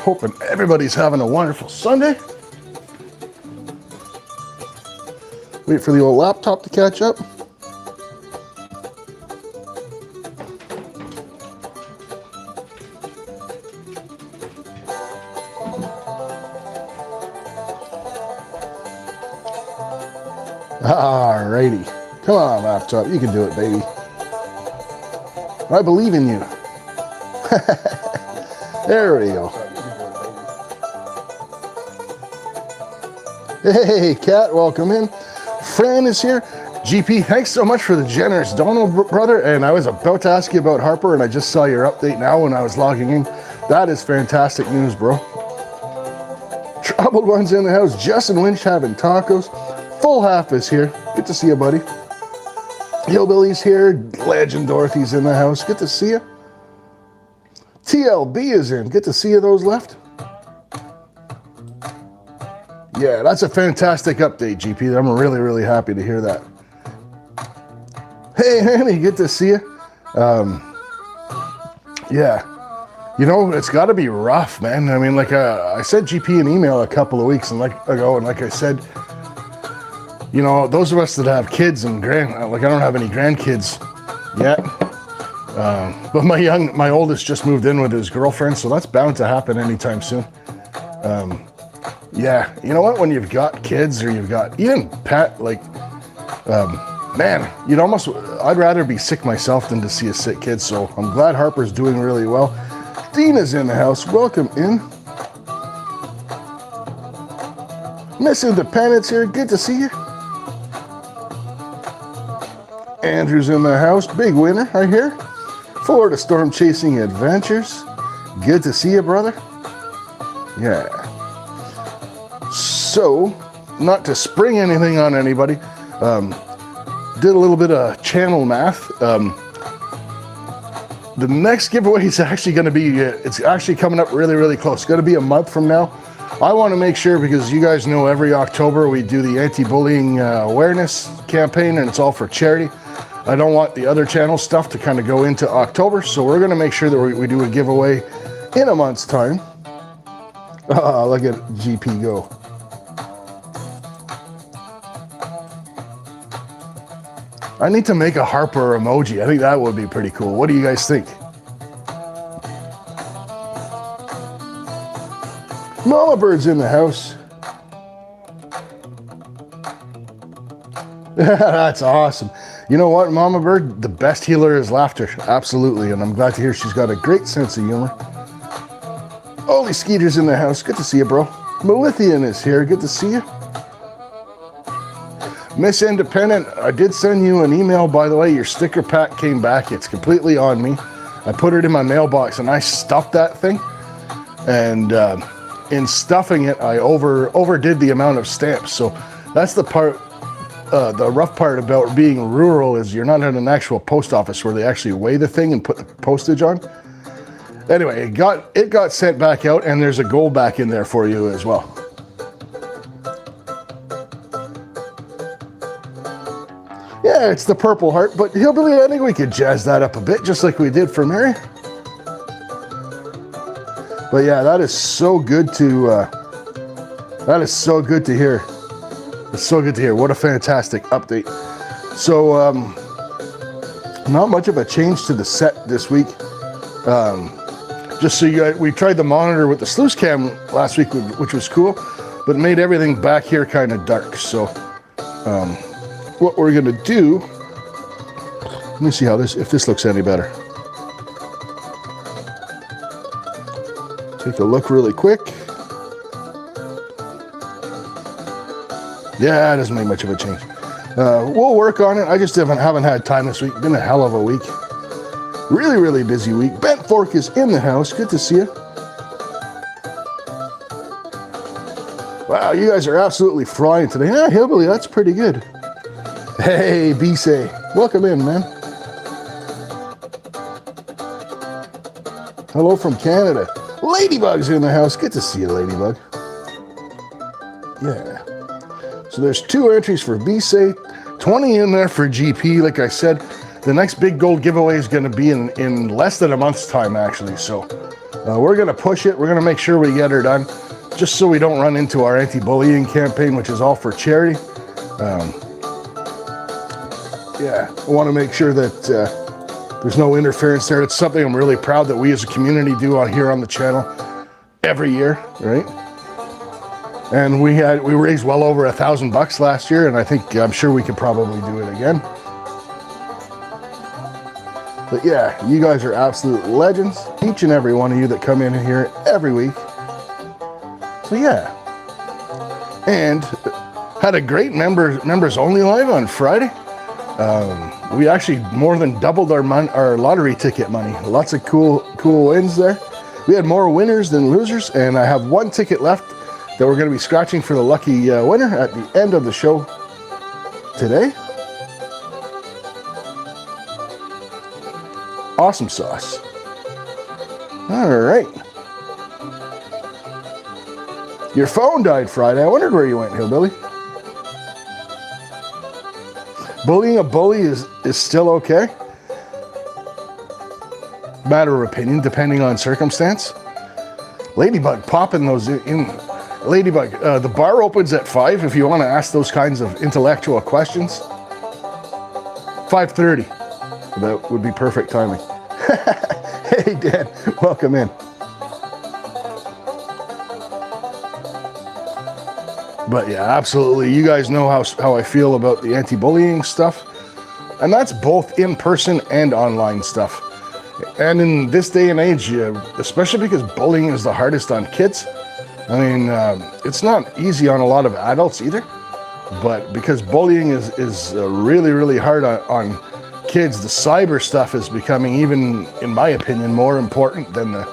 hoping everybody's having a wonderful Sunday. Wait for the old laptop to catch up. Alrighty. Come on, laptop. You can do it, baby. I believe in you. There we go. Hey, Kat, welcome in. Fran is here. GP, thanks so much for the generous Donald, brother. And I was about to ask you about Harper, and I just saw your update now when I was logging in. That is fantastic news, bro. Troubled One's in the house. Justin Lynch having tacos. Full Half is here. Good to see you, buddy. Hillbilly's here. Legend Dorothy's in the house. Good to see you. TLB is in. Good to see you, those left. Yeah, that's a fantastic update, GP. I'm really, really happy to hear that. Hey, Annie, good to see you. Yeah. You know, it's got to be rough, man. I mean, like I sent GP an email a couple of weeks ago, and like I said, you know, those of us that have kids and like I don't have any grandkids yet, but my oldest just moved in with his girlfriend, so that's bound to happen anytime soon. Yeah, you know what? When you've got kids or you've got even pet, like, man, I'd rather be sick myself than to see a sick kid. So I'm glad Harper's doing really well. Dina's in the house. Welcome in. Miss Independence here. Good to see you. Andrew's in the house. Big winner, I hear. Florida Storm Chasing Adventures. Good to see you, brother. Yeah. So, not to spring anything on anybody, did a little bit of channel math. The next giveaway is actually going to be, it's actually coming up really, really close. It's going to be a month from now. I want to make sure, because you guys know every October we do the anti-bullying awareness campaign, and it's all for charity. I don't want the other channel stuff to kind of go into October, so we're going to make sure that we do a giveaway in a month's time. Look at GP go. I need to make a Harper emoji. I think that would be pretty cool. What do you guys think? Mama Bird's in the house. That's awesome. You know what, Mama Bird? The best healer is laughter. Absolutely. And I'm glad to hear she's got a great sense of humor. Oli Skeeter's in the house. Good to see you, bro. Melithian is here. Good to see you. Miss Independent, I did send you an email, by the way. Your sticker pack came back. It's completely on me. I put it in my mailbox and I stuffed that thing. And in stuffing it, I overdid the amount of stamps. So that's the part, the rough part about being rural is you're not at an actual post office where they actually weigh the thing and put the postage on. Anyway, it got sent back out, and there's a goal back in there for you as well. Yeah, it's the Purple Heart, but Hillbilly, I think we could jazz that up a bit, just like we did for Mary. But yeah, that is so good to hear. It's so good to hear. What a fantastic update. So, not much of a change to the set this week. Just so you guys, we tried the monitor with the Sluice cam last week, which was cool, but it made everything back here kind of dark. So, what we're gonna do, let me see if this looks any better. Take a look really quick. Yeah, it doesn't make much of a change. We'll work on it. I just haven't had time this week. Been a hell of a week. Really, really busy week. Bent Fork is in the house. Good to see you. Wow, you guys are absolutely flying today. Yeah, Hillbilly, that's pretty good. Hey, B-Say. Welcome in, man. Hello from Canada. Ladybug's in the house. Good to see you, Ladybug. Yeah. So there's 2 entries for B-Say, 20 in there for GP. Like I said, the next big gold giveaway is going to be in less than a month's time, actually. So We're going to push it. We're going to make sure we get her done, just so we don't run into our anti-bullying campaign, which is all for charity. Yeah, I want to make sure that there's no interference there. It's something I'm really proud that we as a community do on here on the channel every year, right? And we raised well over $1,000 last year, and I'm sure we could probably do it again. But yeah, you guys are absolute legends, each and every one of you that come in here every week. So yeah, and had a great members only live on Friday. We actually more than doubled our lottery ticket money. Lots of cool wins there. We had more winners than losers, and I have one ticket left that we're going to be scratching for the lucky winner at the end of the show today. Awesome sauce. All right. Your phone died Friday. I wondered where you went, Hillbilly. Bullying a bully is still okay. Matter of opinion, depending on circumstance. Ladybug popping those in. Ladybug, the bar opens at 5 if you want to ask those kinds of intellectual questions. 5:30. That would be perfect timing. Hey, Dan, welcome in. But yeah, absolutely. You guys know how I feel about the anti-bullying stuff. And that's both in-person and online stuff. And in this day and age, especially because bullying is the hardest on kids, I mean, it's not easy on a lot of adults either. But because bullying is really, really hard on kids, the cyber stuff is becoming, even in my opinion, more important than the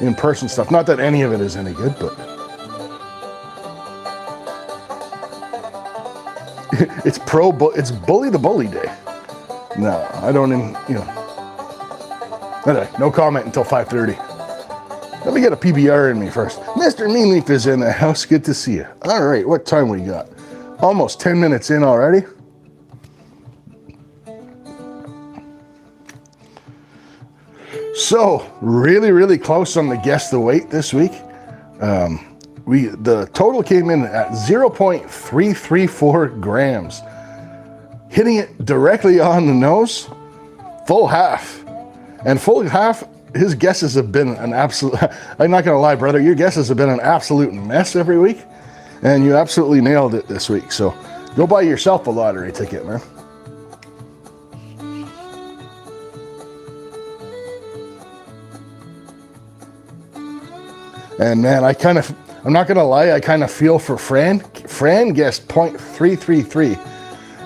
in-person stuff. Not that any of it is any good, but it's bully the bully day. No, I don't even, Anyway, no comment until 5:30. Let me get a PBR in me first. Mr. Mean Leaf is in the house. Good to see you. All right, what time we got? Almost 10 minutes in already. So, really, really close on the guess the weight this week. The total came in at 0.334 grams. Hitting it directly on the nose, full half. And full half, his guesses have been an absolute, I'm not gonna lie, brother, your guesses have been an absolute mess every week. And you absolutely nailed it this week. So go buy yourself a lottery ticket, man. And man, I'm not gonna lie, I kind of feel for Fran. Fran guessed 0.333.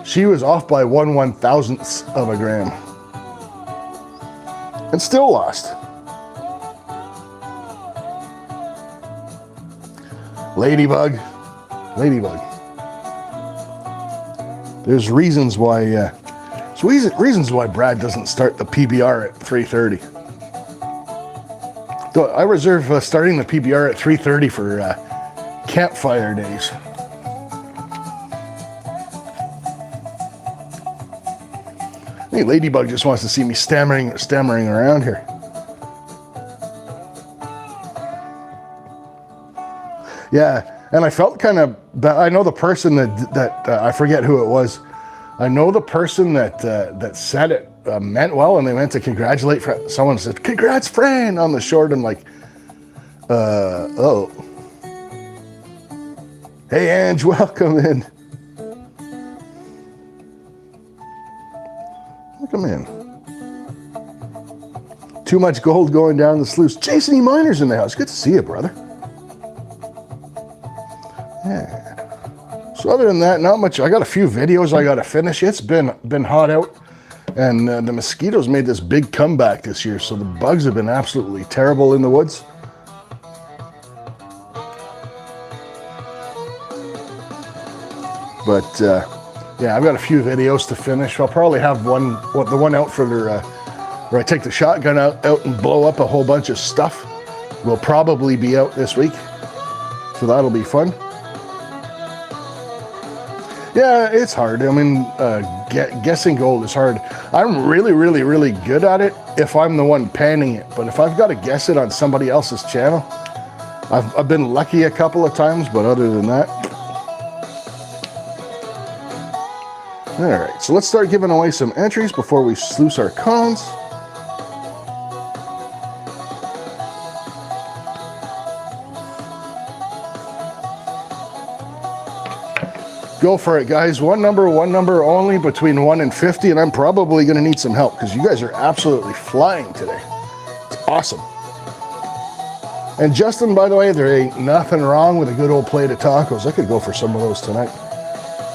She was off by 1/1000th of a gram. And still lost. Ladybug. There's reasons why Brad doesn't start the PBR at 3:30. So I reserve starting the PBR at 3:30 for campfire days. I think Ladybug just wants to see me stammering around here. Yeah, and I felt kind of bad. I know the person that I forget who it was. I know the person that said it meant well, and they went to congratulate someone. Said, "Congrats, Fran!" on the short. I'm like, oh. Hey, Ange, welcome in. Welcome in. Too much gold going down the sluice. Jason E. Miner's in the house. Good to see you, brother. Yeah. So other than that, not much. I got a few videos I got to finish. It's been hot out, and the mosquitoes made this big comeback this year. So the bugs have been absolutely terrible in the woods. But yeah, I've got a few videos to finish. I'll probably have the one out for where I take the shotgun out and blow up a whole bunch of stuff. Will probably be out this week, so that'll be fun. Yeah, it's hard. I mean, guessing gold is hard. I'm really good at it if I'm the one panning it. But if I've got to guess it on somebody else's channel, I've been lucky a couple of times, but other than that. All right, so let's start giving away some entries before we sluice our cones. Go for it, guys. One number only between 1 and 50, and I'm probably going to need some help because you guys are absolutely flying today. It's awesome. And Justin, by the way, there ain't nothing wrong with a good old plate of tacos. I could go for some of those tonight.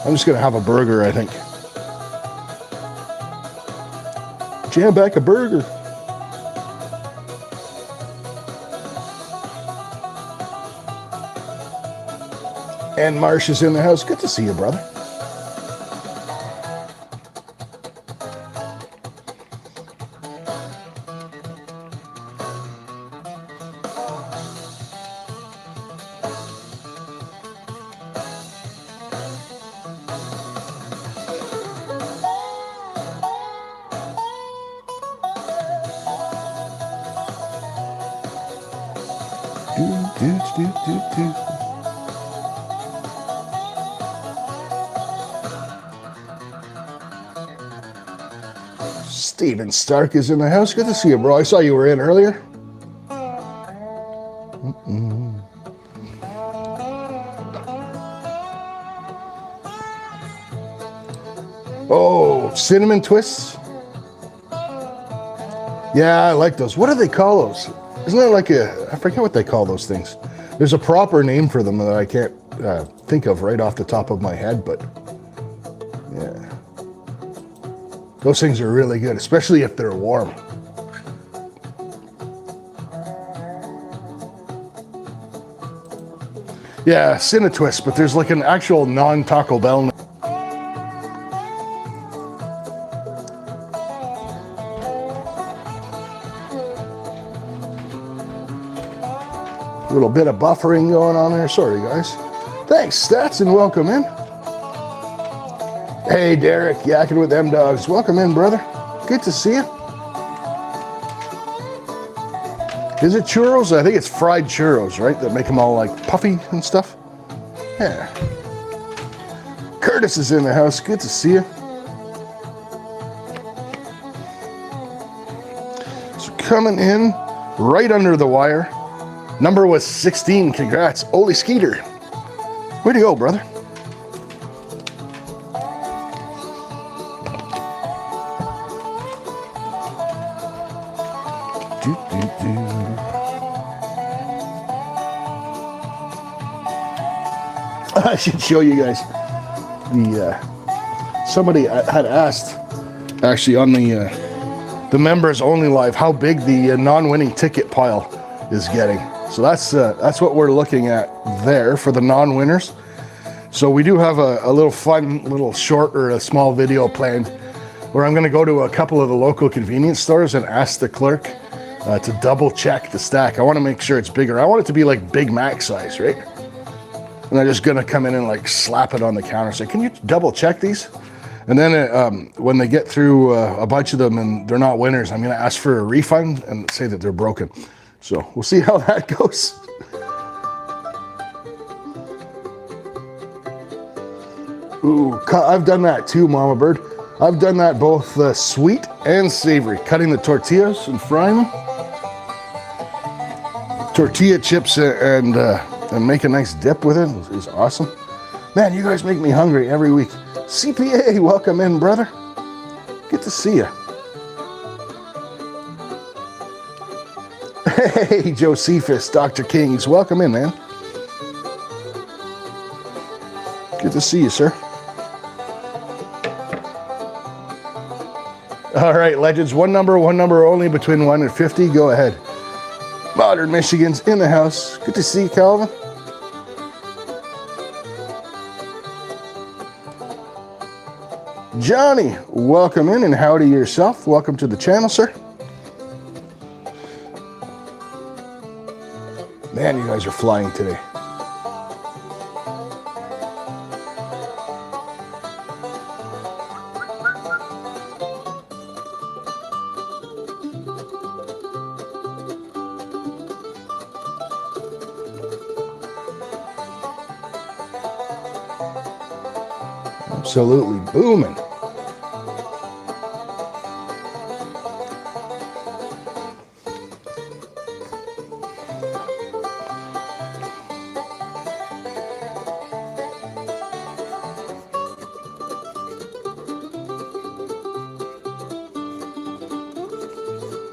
I'm just going to have a burger, I think. Jam back a burger. And Marsh is in the house. Good to see you, brother. Do. Steven Stark is in the house. Good to see you, bro. I saw you were in earlier. Oh, cinnamon twists. Yeah, I like those. What do they call those? Isn't there like I forget what they call those things. There's a proper name for them that I can't think of right off the top of my head, but yeah. Those things are really good, especially if they're warm. Yeah, Cinna Twist, but there's like an actual non-Taco Bell. A little bit of buffering going on there. Sorry, guys. Thanks, Stats, and welcome in. Hey, Derek, yakking with them dogs. Welcome in, brother. Good to see you. Is it churros? I think it's fried churros, right? That make them all like puffy and stuff. Yeah. Curtis is in the house. Good to see you. So coming in right under the wire. Number was 16. Congrats. Oli Skeeter. Way to go, brother. I should show you guys somebody had asked actually on the members only live how big the non-winning ticket pile is getting. So that's what we're looking at there for the non-winners. So we do have a little fun little short or a small video planned where I'm going to go to a couple of the local convenience stores and ask the clerk to double check the stack. I want to make sure it's bigger. I want it to be like Big Mac size, right? And they're just gonna come in and like slap it on the counter, say, can you double check these? And then when they get through a bunch of them and they're not winners, I'm gonna ask for a refund and say that they're broken. So we'll see how that goes. Ooh, I've done that too, Mama Bird. I've done that both sweet and savory, cutting the tortillas and frying them. Tortilla chips and make a nice dip with it is awesome. Man, you guys make me hungry every week. CPA, welcome in, brother. Good to see you. Hey, Josephus, Dr. Kings, welcome in, man. Good to see you, sir. All right, legends, one number only between 1 and 50. Go ahead. Modern Michigan's in the house. Good to see you, Calvin. Johnny, welcome in and howdy yourself. Welcome to the channel, sir. Man, you guys are flying today. Absolutely booming.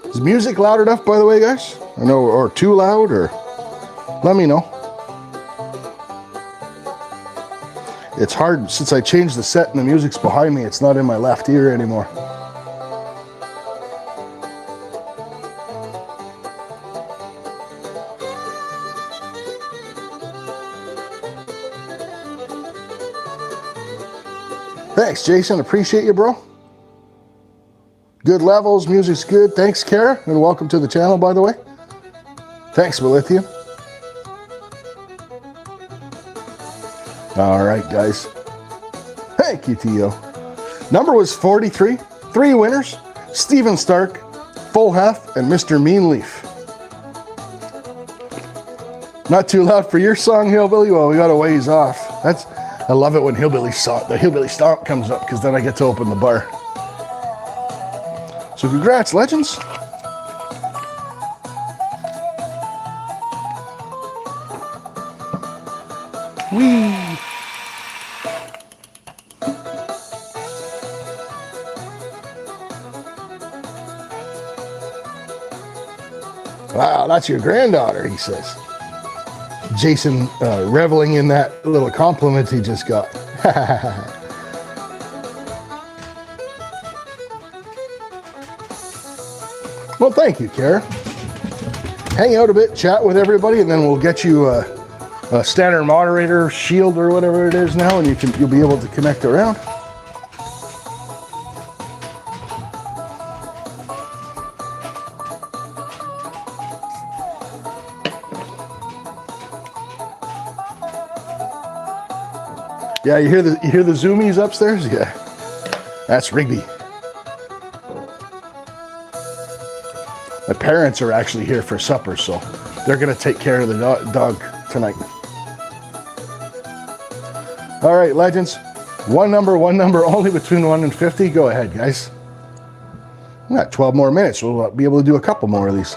Is music loud enough, by the way, guys? I know, or too loud, or let me know. It's hard since I changed the set and the music's behind me. It's not in my left ear anymore. Thanks, Jason. Appreciate you, bro. Good levels, music's good. Thanks, Kara, and welcome to the channel, by the way. Thanks, Melithium. All right, guys. Hey, QTO. Number was 43. 3 winners: Steven Stark, Full Hef, and Mr. Meanleaf. Not too loud for your song, Hillbilly? Well, we got a ways off. I love it when the Hillbilly Stomp comes up, because then I get to open the bar. So congrats, legends. Whee! Wow, that's your granddaughter, he says. Jason reveling in that little compliment he just got. Well, thank you, Kara. Hang out a bit, chat with everybody, and then we'll get you a standard moderator shield or whatever it is now, and you'll be able to connect around. Yeah, you hear the zoomies upstairs? Yeah, that's Rigby. My parents are actually here for supper, so they're gonna take care of the dog tonight. All right, legends. One number, only between 1 and 50. Go ahead, guys. We got 12 more minutes. We'll be able to do a couple more of these.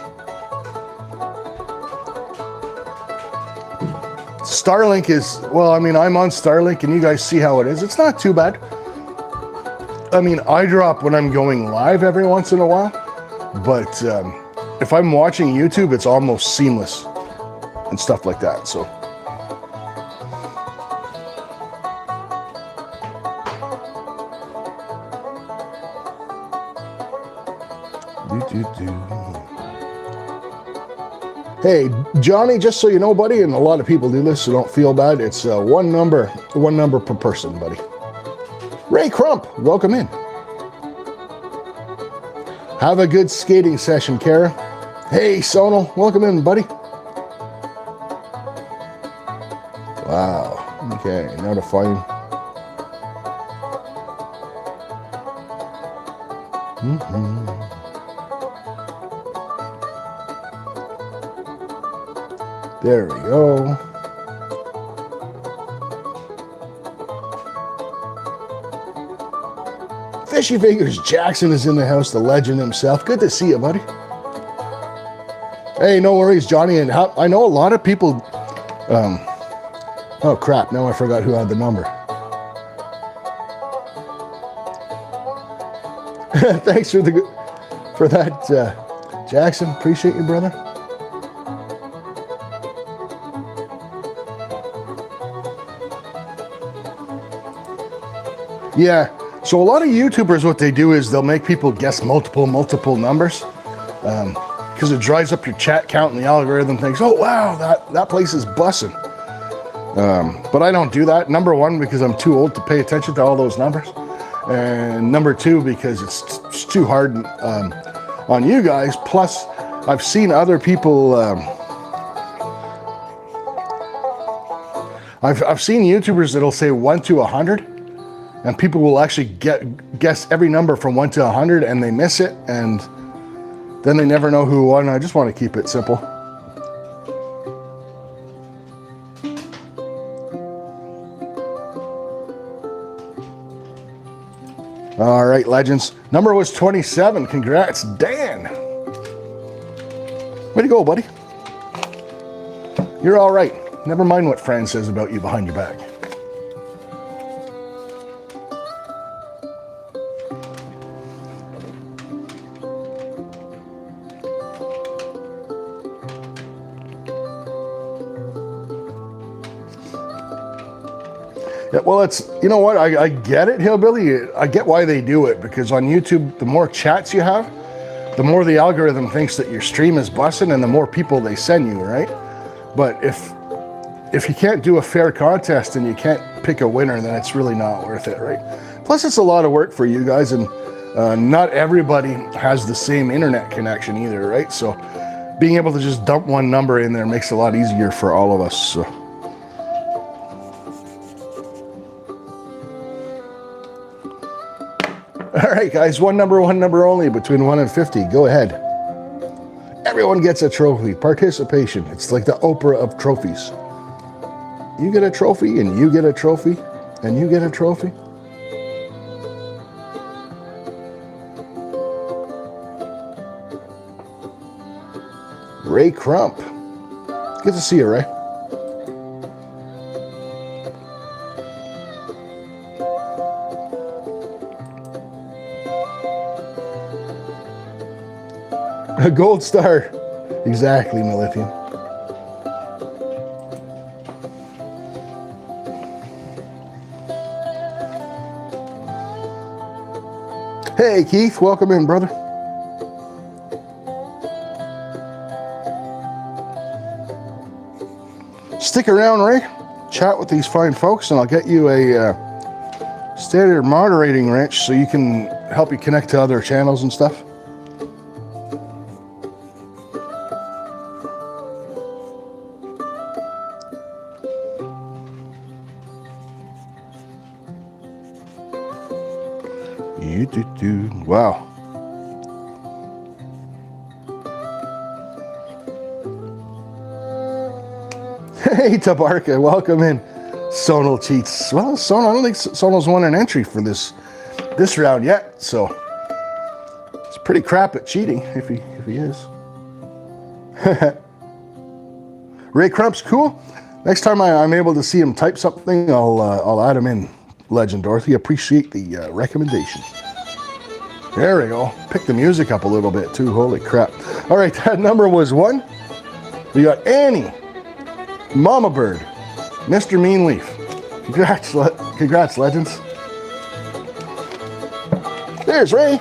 Starlink is, well, I mean, I'm on Starlink, and you guys see how it is. It's not too bad. I mean, I drop when I'm going live every once in a while, but if I'm watching YouTube, it's almost seamless and stuff like that. So hey, Johnny, just so you know, buddy, and a lot of people do this, so don't feel bad. It's one number per person, buddy. Ray Crump, welcome in. Have a good skating session, Kara. Hey, Sonal, welcome in, buddy. Wow. Okay, now to find. There we go. Fishy Fingers Jackson is in the house, the legend himself. Good to see you, buddy. Hey, no worries, Johnny. And I know a lot of people. Oh crap! Now I forgot who had the number. Thanks for that, Jackson. Appreciate you, brother. Yeah. So a lot of YouTubers, what they do is they'll make people guess multiple numbers, because it drives up your chat count, and the algorithm thinks, oh wow, that place is bussin'. But I don't do that. Number one, because I'm too old to pay attention to all those numbers, and number two, because it's too hard on you guys. Plus, I've seen other people. I've seen YouTubers that'll say 1 to 100. And people will actually guess every number from 1 to 100, and they miss it, and then they never know who won. I just want to keep it simple. right, legends. Number was 27. Congrats, Dan. Way to go, buddy. You're all right. Never mind what Fran says about you behind your back. Yeah, well, it's, you know what, I get it, Hillbilly. I get why they do it, because on YouTube, the more chats you have, the more the algorithm thinks that your stream is busting and the more people they send you, right? But if you can't do a fair contest and you can't pick a winner, then it's really not worth it, right? Plus, it's a lot of work for you guys, and not everybody has the same internet connection either, right? So being able to just dump one number in there makes it a lot easier for all of us, so. All right, guys, one number only, between 1 and 50. Go ahead. Everyone gets a trophy. Participation. It's like the Oprah of trophies. You get a trophy, and you get a trophy, and you get a trophy. Ray Crump. Good to see you, Ray. A gold star. Exactly, Melithium. Hey, Keith. Welcome in, brother. Stick around, Ray. Chat with these fine folks, and I'll get you a standard moderating wrench so you can help you connect to other channels and stuff. Wow. Hey, Tabarka, welcome in. Sonal cheats. Well, Sonal, I don't think Sonal's won an entry for this round yet, so it's pretty crap at cheating if he is. Ray Crump's cool. Next time I'm able to see him type something, I'll add him in. Legend Dorothy, appreciate the recommendation. There we go. Pick the music up a little bit too. Holy crap. All right, that number was 1. We got Annie, Mama Bird, Mr. Meanleaf. Congrats, legends. There's Ray.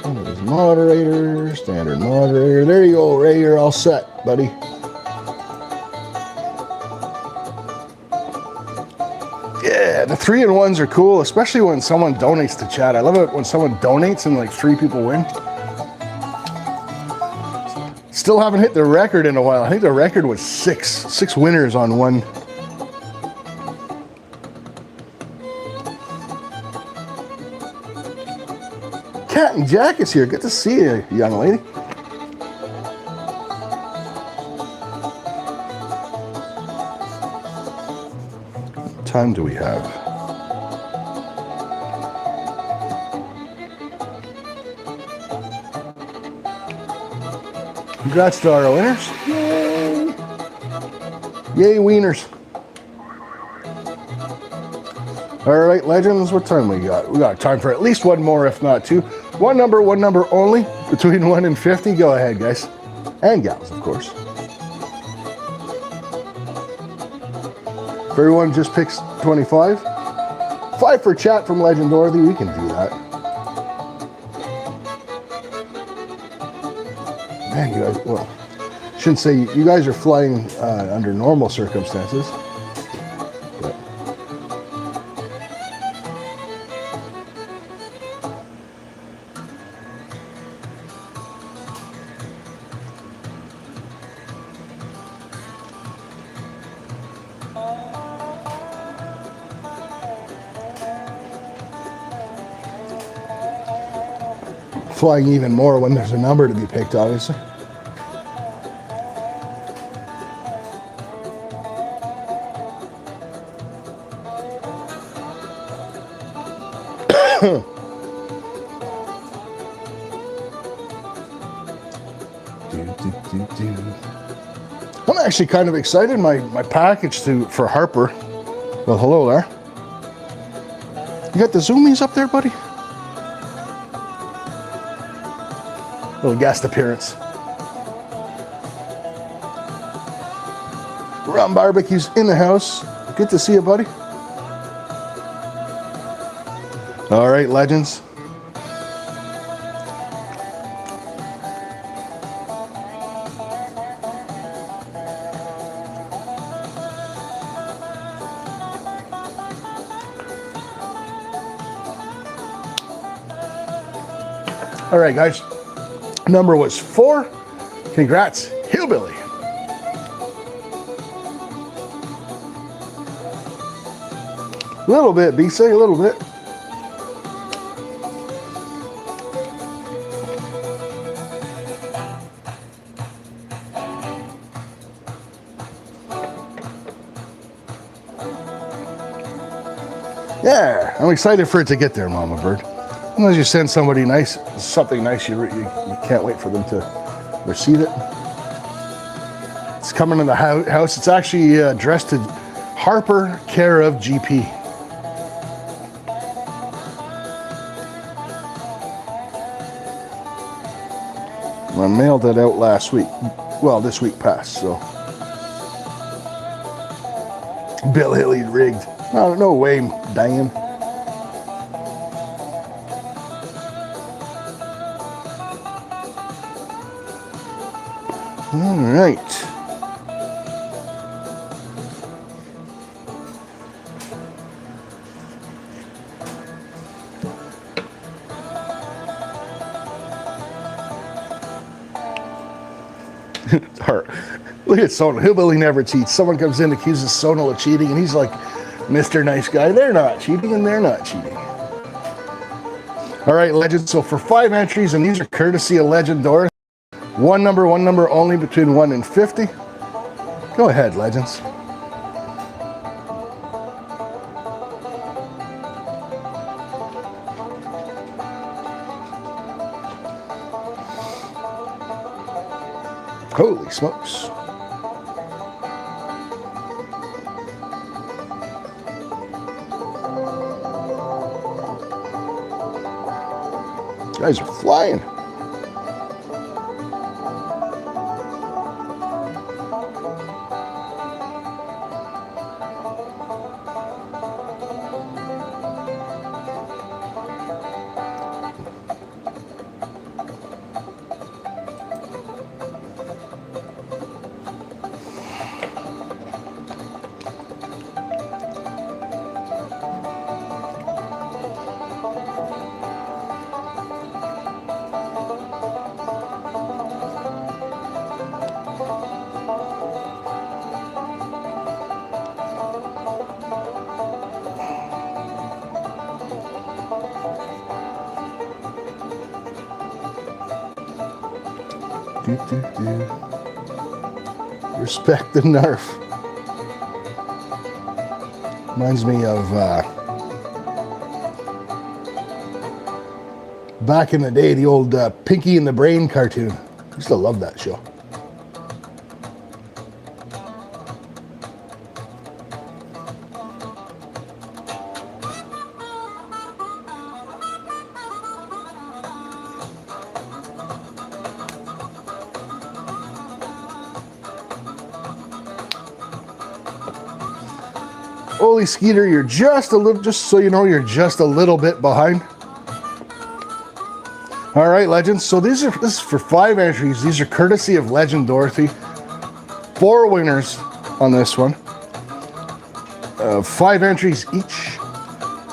There's moderator, standard moderator. There you go, Ray. You're all set, buddy. Yeah, the 3-in-1s are cool, especially when someone donates to chat. I love it when someone donates and like 3 people win. Still haven't hit the record in a while. I think the record was 6 winners on one. Cat and Jack is here. Good to see you, young lady. What time do we have? Congrats to our winners. Yay! Yay, wieners. All right, legends, what time we got? We got time for at least one more, if not 2. One number only, between 1 and 50. Go ahead, guys. And gals, of course. If everyone just picks 25, 5 for chat from Legend Dorothy, we can do that. Man, you guys, well, shouldn't say you guys are flying under normal circumstances. But. Flying even more when there's a number to be picked, obviously. I'm actually kind of excited. My package for Harper. Well, hello there. You got the zoomies up there, buddy? Little guest appearance. Rum Barbecue's in the house. Good to see you, buddy. All right, legends. All right, guys. Number was 4. Congrats, Hillbilly. A little bit, B-Say, a little bit. Yeah, I'm excited for it to get there, Mama Bird. Unless you send somebody nice, something nice, you can't wait for them to receive it. It's coming in the house. It's actually addressed to Harper, care of GP. I mailed it out last week. Well, this week passed, so. Bill Hilly rigged. No way, dang him. All right. Look at Sonal. Hillbilly never cheats. Someone comes in, accuses Sonal of cheating, and he's like, Mr. Nice Guy. They're not cheating, and they're not cheating. All right, legends. So for 5 entries, and these are courtesy of Legend Dorothy. One number only between 1 and 50. Go ahead, legends. Holy smokes. You guys are flying. Respect the Nerf. Reminds me of back in the day, the old Pinky and the Brain cartoon. I used to love that show. Holy Skeeter, you're just so you know, you're just a little bit behind. All right, legends. So this is for 5 entries. These are courtesy of Legend Dorothy. 4 winners on this one. 5 entries each.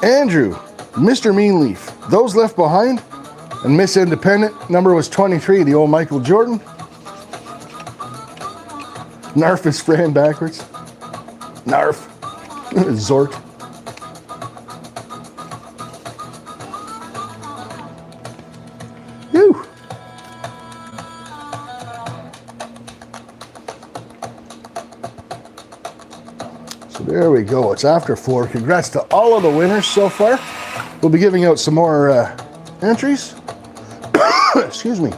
Andrew, Mr. Meanleaf, Those Left Behind, and Miss Independent. Number was 23, the old Michael Jordan. Narf is spraying backwards. Narf. Zort. Whew. So There we go. It's after 4. Congrats to all of the winners so far. We'll be giving out some more entries. Excuse me.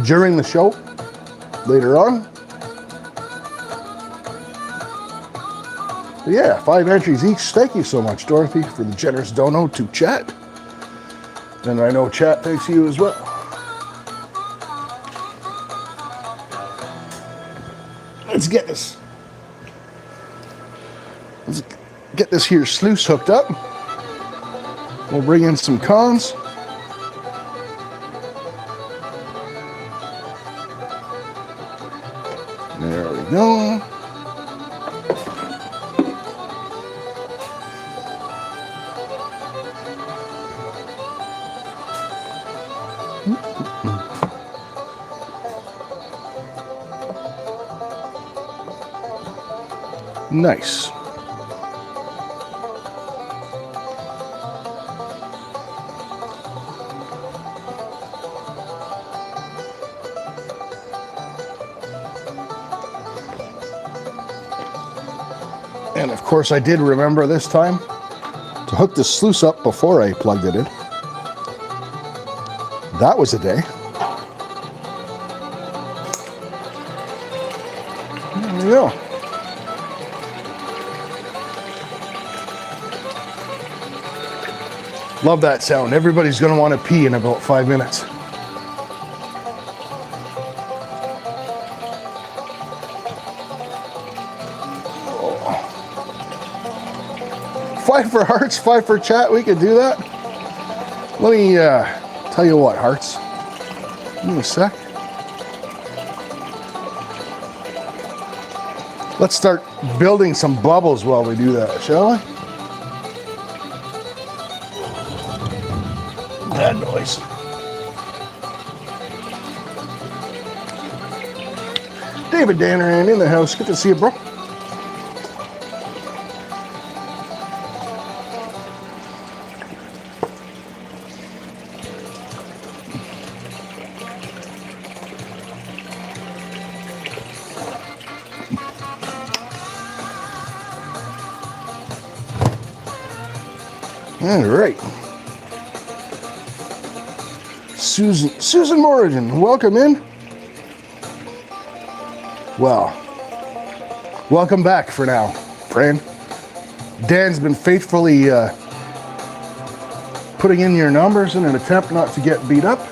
During the show later on. But yeah, 5 entries each. Thank you so much, Dorothy, for the generous dono to chat. And I know chat thanks you as well. Let's get this. Let's get this here sluice hooked up. We'll bring in some cons. There we go. Nice. And of course I did remember this time to hook the sluice up before I plugged it in. That was a day. There we go. Love that sound. Everybody's going to want to pee in about 5 minutes. Oh. 5 for hearts, 5 for chat. We could do that. Let me tell you what, hearts. Give me a sec. Let's start building some bubbles while we do that, shall we? That noise. David Danneran in the house. Good to see you, bro. All right. Susan Morrigan, welcome in. Well, welcome back for now, friend. Dan's been faithfully putting in your numbers in an attempt not to get beat up.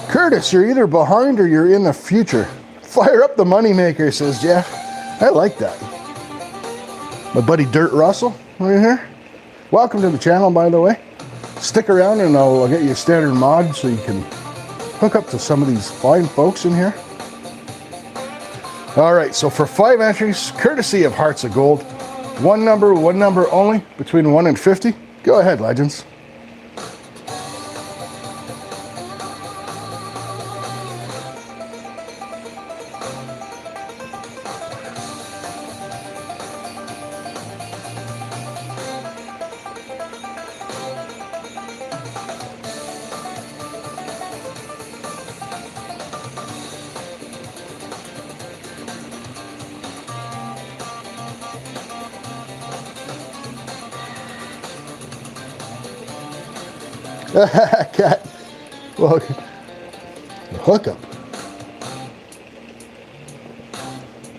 Curtis, you're either behind or you're in the future. Fire up the moneymaker, says Jeff. I like that. My buddy Dirt Russell right here. Welcome to the channel, by the way. Stick around and I'll get you a standard mod so you can hook up to some of these fine folks in here. All right, so for 5 entries, courtesy of Hearts of Gold, one number only, between 1 and 50. Go ahead, legends. Cat, well, the hookup.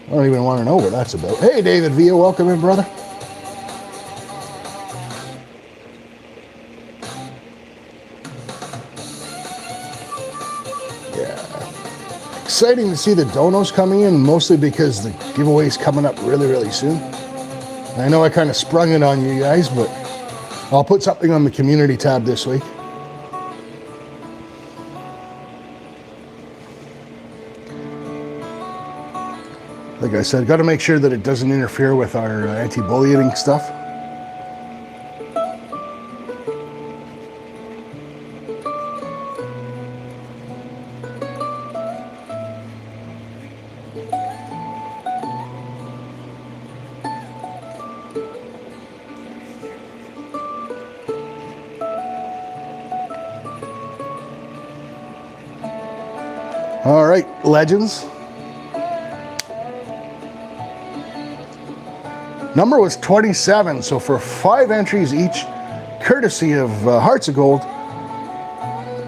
I don't even want to know what that's about. Hey, David Villa, welcome in, brother. Yeah. Exciting to see the donos coming in, mostly because the giveaway's coming up really, really soon. I know I kind of sprung it on you guys, but I'll put something on the community tab this week. Like I said, got to make sure that it doesn't interfere with our anti-bullying stuff. All right, legends. Number was 27, so for 5 entries each, courtesy of Hearts of Gold,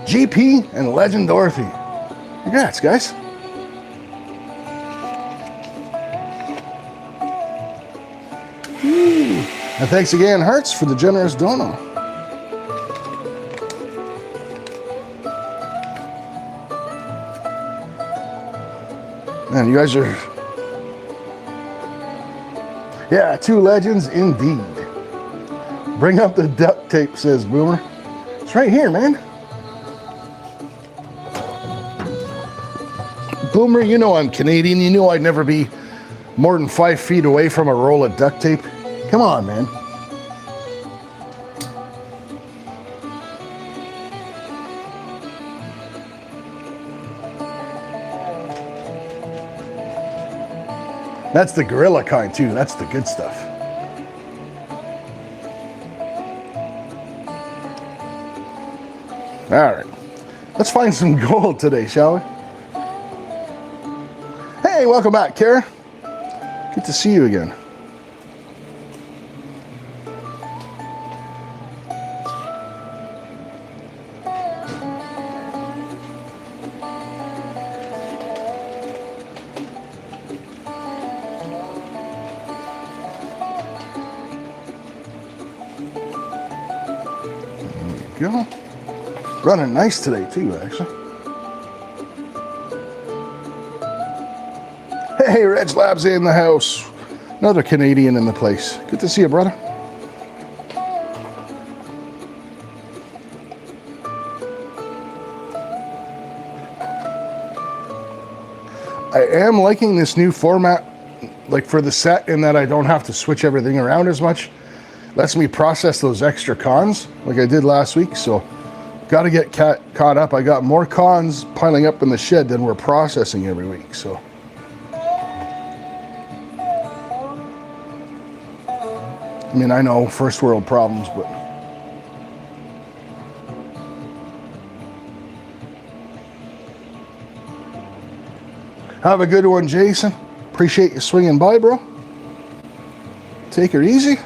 GP and Legend Dorothy. Congrats, guys. And thanks again, Hearts, for the generous dono. Man, you guys are... Yeah, 2 legends indeed. Bring up the duct tape, says Boomer. It's right here, man. Boomer, you know I'm Canadian. You know I'd never be more than 5 feet away from a roll of duct tape. Come on, man. That's the gorilla kind too. That's the good stuff. All right, let's find some gold today, shall we? Hey, welcome back, Kara. Good to see you again. Go. Running nice today too, actually. Hey, Reg Labs in the house. Another Canadian in the place. Good to see you, brother. I am liking this new format, like for the set, in that I don't have to switch everything around as much. Lets me process those extra cons like I did last week, so got to get caught up. I got more cons piling up in the shed than we're processing every week, so. I mean, I know, first world problems, but. Have a good one, Jason. Appreciate you swinging by, bro. Take her easy.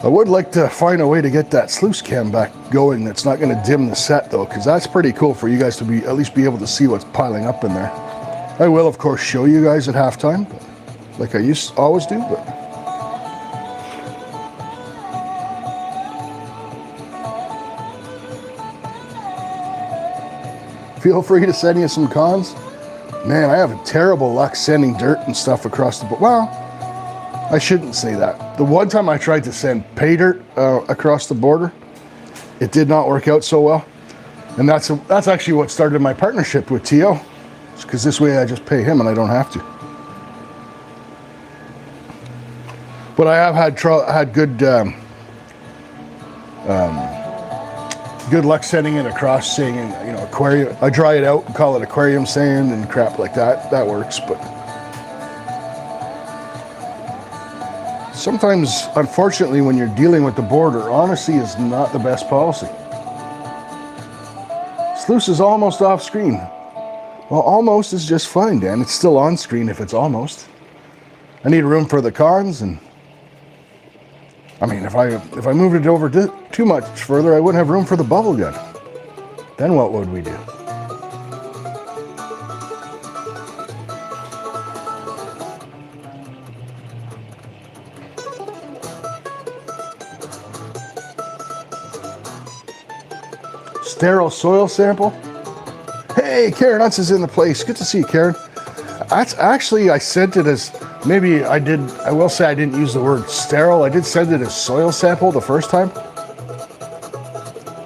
I would like to find a way to get that sluice cam back going that's not going to dim the set though, because that's pretty cool for you guys to be at least be able to see what's piling up in there. I will of course show you guys at halftime, like I always do, but feel free to send you some cons. Man, I have a terrible luck sending dirt and stuff across the board. Well, I shouldn't say that. The one time I tried to send pay dirt across the border, it did not work out so well. And that's actually what started my partnership with T.O. It's because this way I just pay him and I don't have to. But I have had good good luck sending it across, saying, you know, aquarium. I dry it out and call it aquarium sand and crap like that. That works, but sometimes, unfortunately, when you're dealing with the border, honesty is not the best policy. Sluice is almost off screen. Well, almost is just fine, Dan. It's still on screen if it's almost. I need room for the cons, and I mean, if I moved it over too much further, I wouldn't have room for the bubble gun. Then what would we do? Sterile soil sample. Hey, Karen Utz is in the place. Good to see you, Karen. That's actually, I sent it as, maybe I did, I will say I didn't use the word sterile. I did send it as soil sample the first time.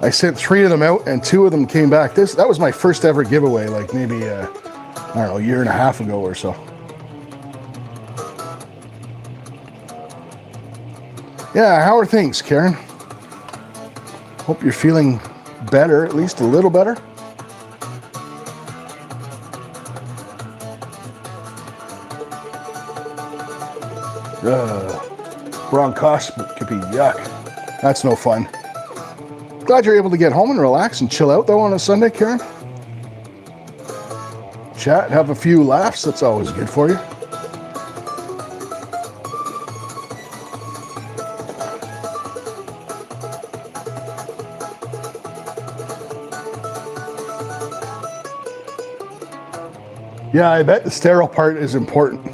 I sent 3 of them out and 2 of them came back. That was my first ever giveaway, like maybe, I don't know, a year and a half ago or so. Yeah, how are things, Karen? Hope you're feeling better, at least a little better. Bronchoscopy, yuck. That's no fun. Glad you're able to get home and relax and chill out though on a Sunday, Karen. Chat, have a few laughs, that's always good for you. Yeah, I bet the sterile part is important.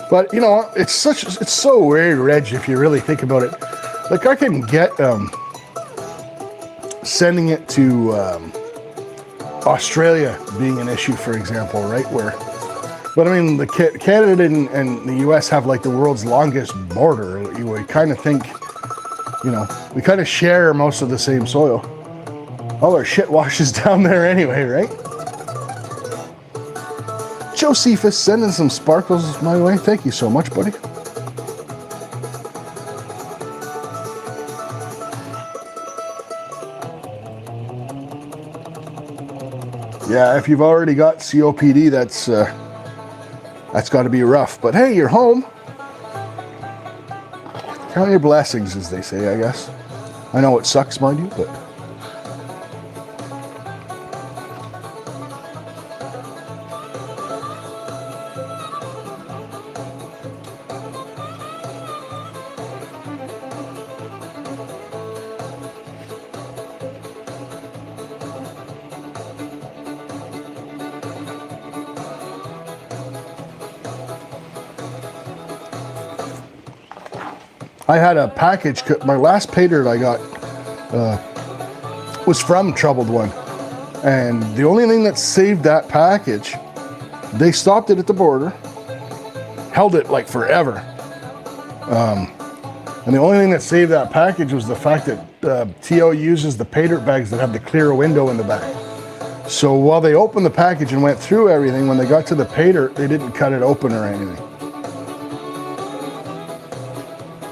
But you know, it's so weird, Reg, if you really think about it. Like I can get sending it to Australia being an issue, for example, right? But I mean, Canada and the US have like the world's longest border. You would kind of think, you know, we kind of share most of the same soil. All our shit washes down there anyway, right? Josephus sending some sparkles my way. Thank you so much, buddy. Yeah, if you've already got COPD, that's got to be rough. But hey, you're home. Count your blessings, as they say, I guess. I know it sucks, mind you, but... I had a package, my last pay dirt I got was from Troubled One. And the only thing that saved that package, they stopped it at the border, held it like forever. And the only thing that saved that package was the fact that TO uses the pay dirt bags that have the clear window in the back. So while they opened the package and went through everything, when they got to the pay dirt, they didn't cut it open or anything.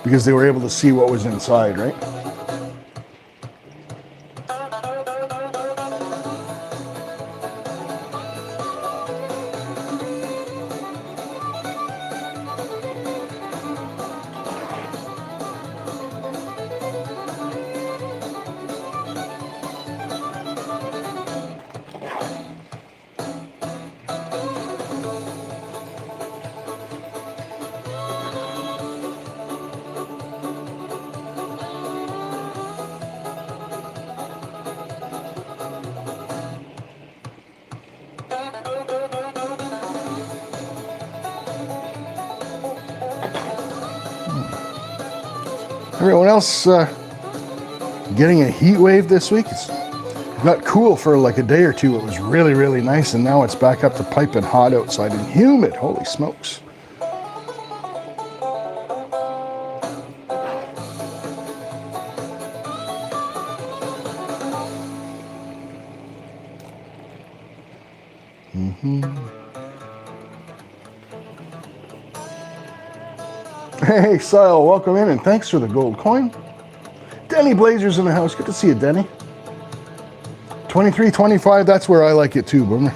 Because they were able to see what was inside, right? Everyone else getting a heat wave this week. It got cool for like a day or two. It was really, really nice, and now it's back up to piping hot outside and humid. Holy smokes. Hey, Sile, welcome in, and thanks for the gold coin. Denny Blazer's in the house. Good to see you, Denny. 23, 25, that's where I like it too, Boomer.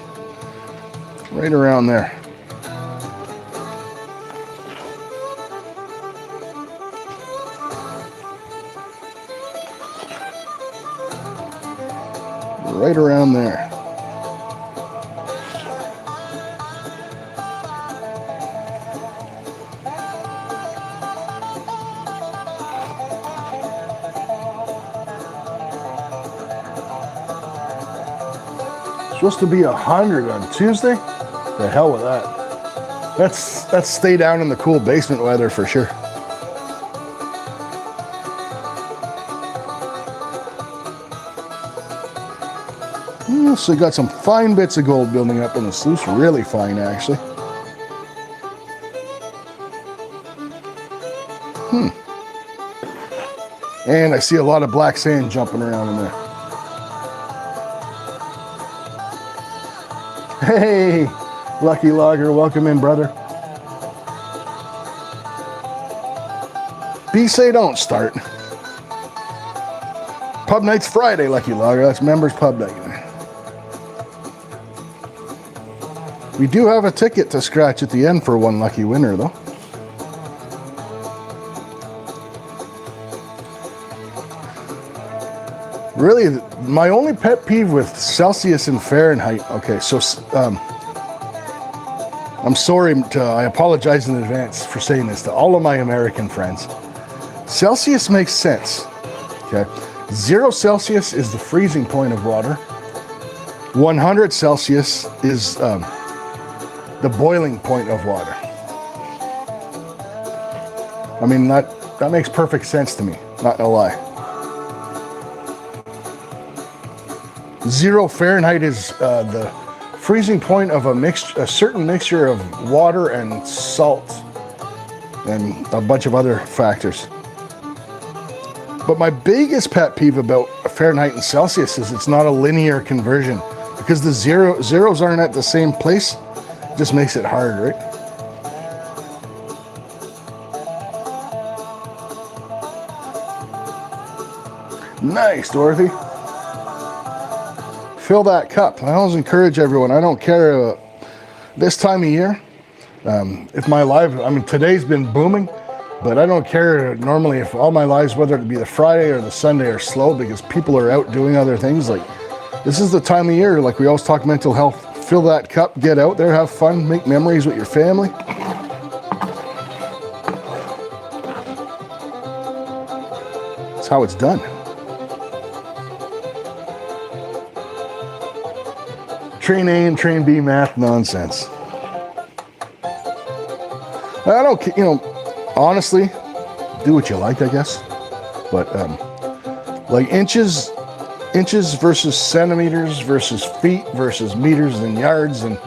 Right around there. Right around there. Supposed to be 100 on Tuesday? The hell with that. Let's stay down in the cool basement weather for sure. So you got some fine bits of gold building up in the sluice, really fine actually. And I see a lot of black sand jumping around in there. Hey, Lucky Logger, welcome in, brother. B say don't start. Pub night's Friday, Lucky Logger. That's members pub night. We do have a ticket to scratch at the end for one lucky winner, though. Really, my only pet peeve with Celsius and Fahrenheit. Okay, so I'm sorry, I apologize in advance for saying this to all of my American friends. Celsius makes sense, okay? 0 Celsius is the freezing point of water. 100 Celsius is the boiling point of water. I mean, that makes perfect sense to me, not gonna lie. 0 Fahrenheit is the freezing point of a certain mixture of water and salt and a bunch of other factors. But my biggest pet peeve about Fahrenheit and Celsius is it's not a linear conversion, because the zeros aren't at the same place. It just makes it hard, right? Nice, Dorothy. Fill that cup. I always encourage everyone. I don't care this time of year. If my live, I mean, today's been booming, but I don't care normally if all my lives, whether it be the Friday or the Sunday, are slow because people are out doing other things. Like, this is the time of year, like we always talk mental health. Fill that cup, get out there, have fun, make memories with your family. That's how it's done. Train A and Train B math nonsense. I don't, honestly, do what you like, I guess. But like inches versus centimeters versus feet versus meters and yards, and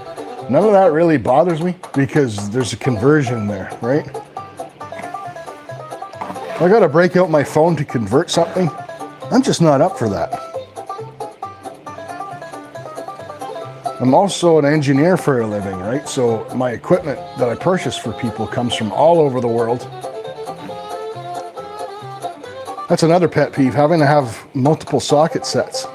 none of that really bothers me because there's a conversion there, right? I gotta break out my phone to convert something. I'm just not up for that. I'm also an engineer for a living, right? So my equipment that I purchase for people comes from all over the world. That's another pet peeve, having to have multiple socket sets.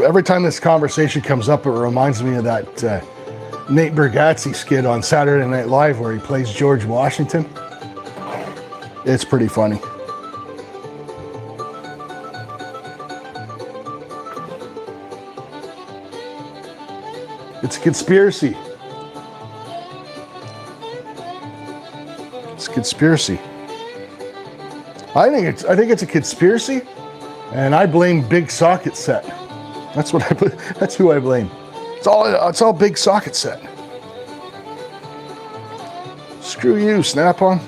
Every time this conversation comes up, it reminds me of that Nate Bargatze skit on Saturday Night Live where he plays George Washington. It's pretty funny. It's a conspiracy. It's a conspiracy. I think it's a conspiracy, and I blame Big Socket Set. That's what I put. That's who I blame. It's all Big Socket Set. Screw you, Snap-on.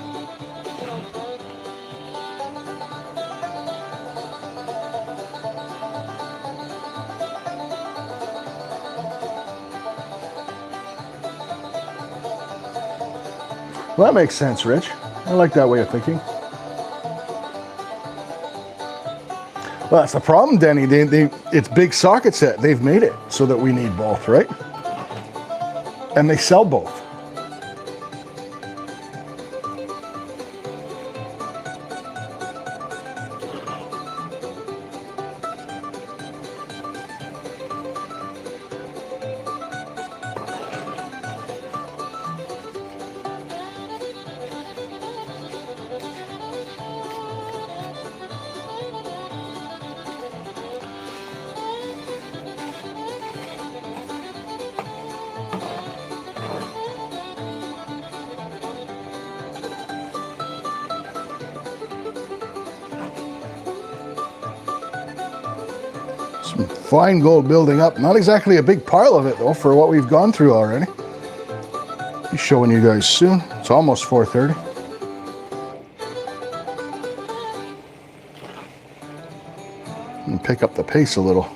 Well, that makes sense, Rich. I like that way of thinking. Well, that's the problem, Denny. It's Big Socket Set. They've made it so that we need both, right? And they sell both. Some fine gold building up. Not exactly a big pile of it, though, for what we've gone through already. Be showing you guys soon. It's almost 4:30. And pick up the pace a little.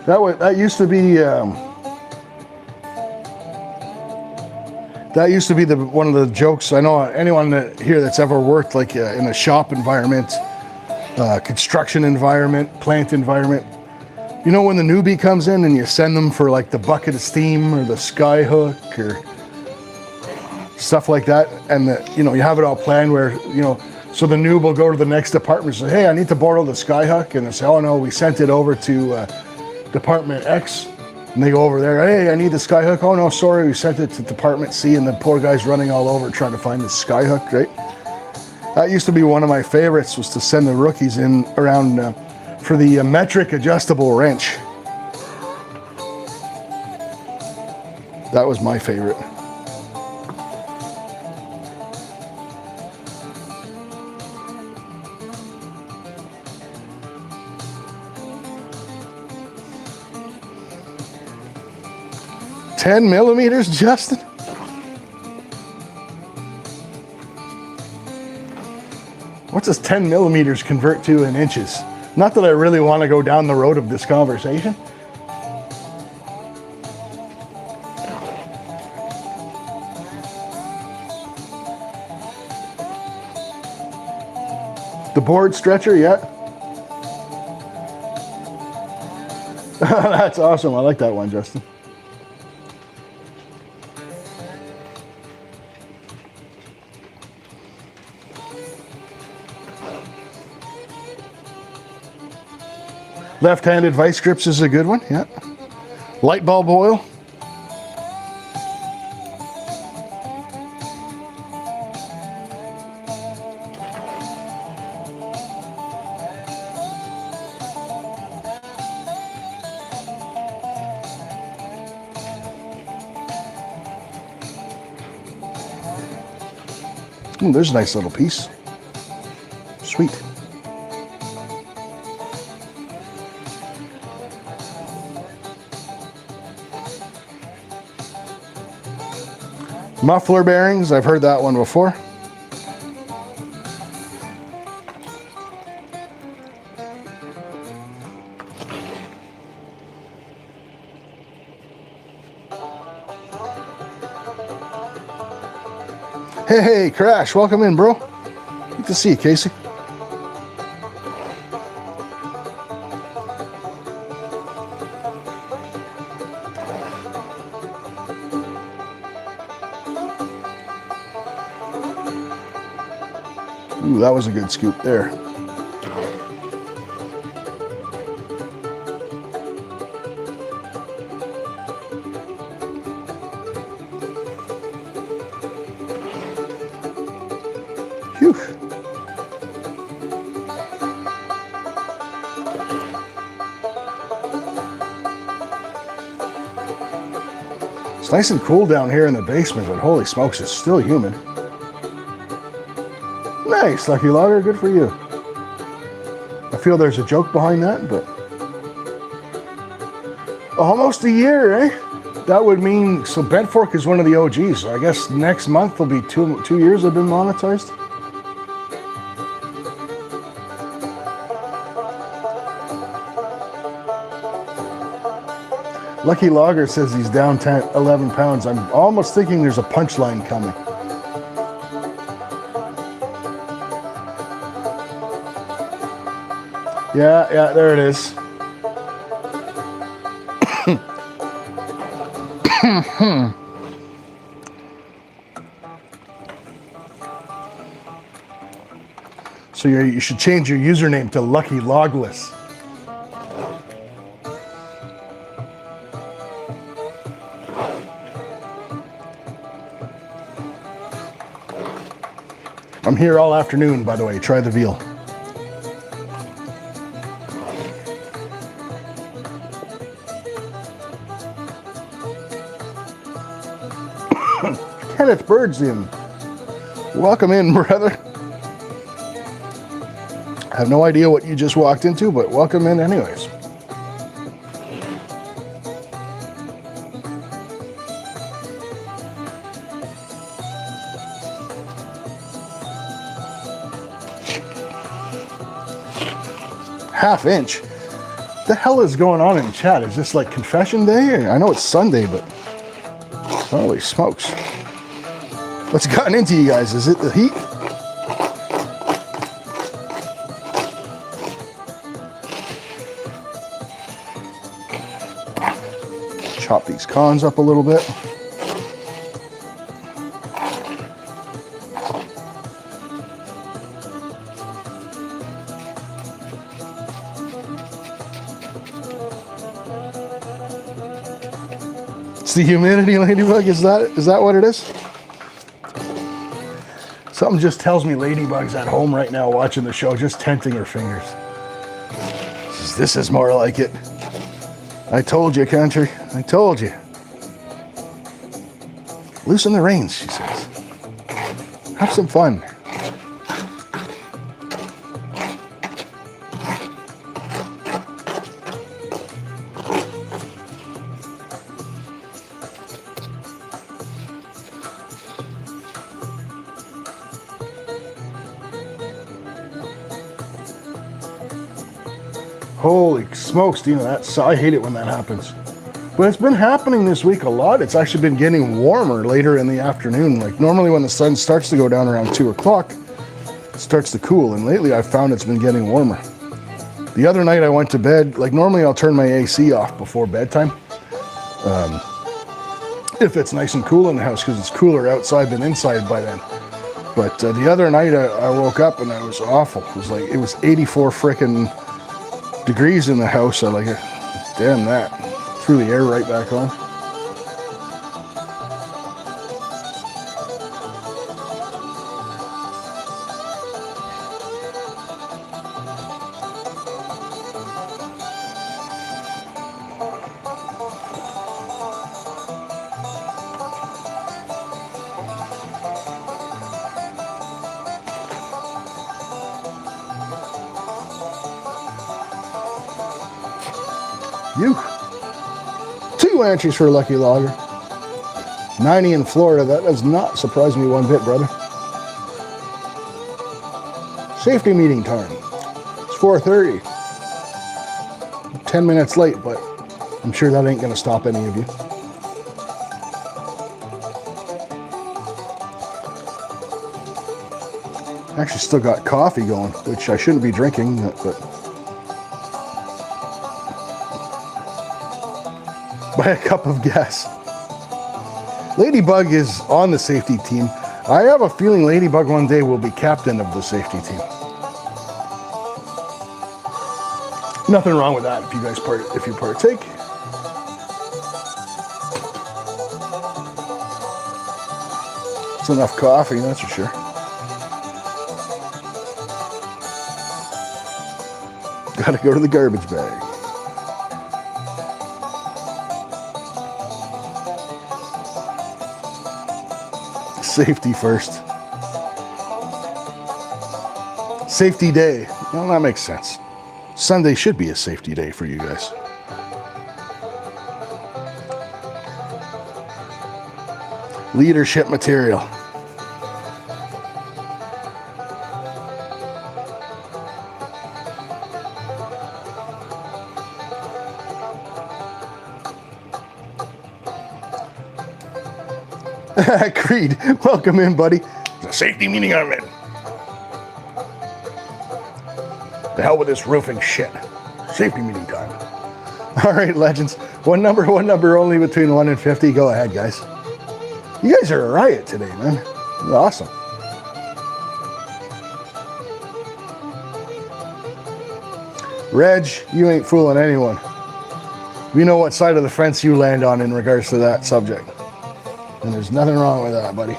That used to be one of the jokes. I know anyone here that's ever worked like in a shop environment, construction environment, plant environment. You know, when the newbie comes in and you send them for like the bucket of steam or the sky hook or stuff like that, and you know, you have it all planned where, you know, so the noob will go to the next department and say, hey, I need to borrow the sky hook, and they say, oh no, we sent it over to department X, and they go over there, hey, I need the sky hook, oh no, sorry, we sent it to department C, and the poor guy's running all over trying to find the sky hook, right? That used to be one of my favorites, was to send the rookies in around for the metric adjustable wrench. That was my favorite. $10 Justin? What's this 10 millimeters convert to in inches? Not that I really want to go down the road of this conversation. The board stretcher, yeah. That's awesome. I like that one, Justin. Left-handed vice grips is a good one, yeah. Light bulb oil. Ooh, there's a nice little piece. Sweet. Muffler bearings, I've heard that one before. Hey, Crash, welcome in, bro. Good to see you, Casey. Ooh, that was a good scoop there. Phew. It's nice and cool down here in the basement, but holy smokes, it's still humid. Nice, Lucky Logger, good for you. I feel there's a joke behind that, but almost a year, eh? That would mean, so Bent Fork is one of the OGs, so I guess next month will be two years I've been monetized. Lucky Logger says he's down 11 pounds. I'm almost thinking there's a punchline coming. Yeah, there it is. So you should change your username to Lucky Logless. I'm here all afternoon, by the way. Try the veal. Kenneth Bird's in. Welcome in, brother. I have no idea what you just walked into, but welcome in anyways. Half inch? The hell is going on in chat? Is this like confession day? I know it's Sunday, but holy smokes. What's gotten into you guys? Is it the heat? chop these cons up a little bit. It's the humidity, Ladybug. Is that what it is? Something just tells me Ladybug's at home right now watching the show, just tenting her fingers. This is more like it. I told you, country. I told you. Loosen the reins, she says. Have some fun. Holy smokes, Dina, I hate it when that happens. But it's been happening this week a lot. It's actually been getting warmer later in the afternoon. Like normally when the sun starts to go down around 2 o'clock, it starts to cool. And lately I've found it's been getting warmer. The other night I went to bed, like normally I'll turn my AC off before bedtime. If it's nice and cool in the house, because it's cooler outside than inside by then. But the other night I woke up and it was awful. It was 84 frickin' degrees in the house. I like it. Damn that. Threw the air right back on. You. 2 entries for a lucky logger. 90 in Florida. That does not surprise me one bit, brother. Safety meeting time. It's 4:30. 10 minutes late, but I'm sure that ain't going to stop any of you. Actually still got coffee going, which I shouldn't be drinking, but buy a cup of gas. Ladybug is on the safety team. I have a feeling Ladybug one day will be captain of the safety team. Nothing wrong with that if you partake. It's enough coffee, that's for sure. Gotta go to the garbage bag. Safety first. Safety day. Well, that makes sense. Sunday should be a safety day for you guys. Leadership material. Creed, welcome in, buddy. It's a safety meeting I'm in. The hell with this roofing shit. Safety meeting time. All right, legends. One number only between 1 and 50. Go ahead, guys. You guys are a riot today, man. You're awesome. Reg, you ain't fooling anyone. We know what side of the fence you land on in regards to that subject. And there's nothing wrong with that, buddy.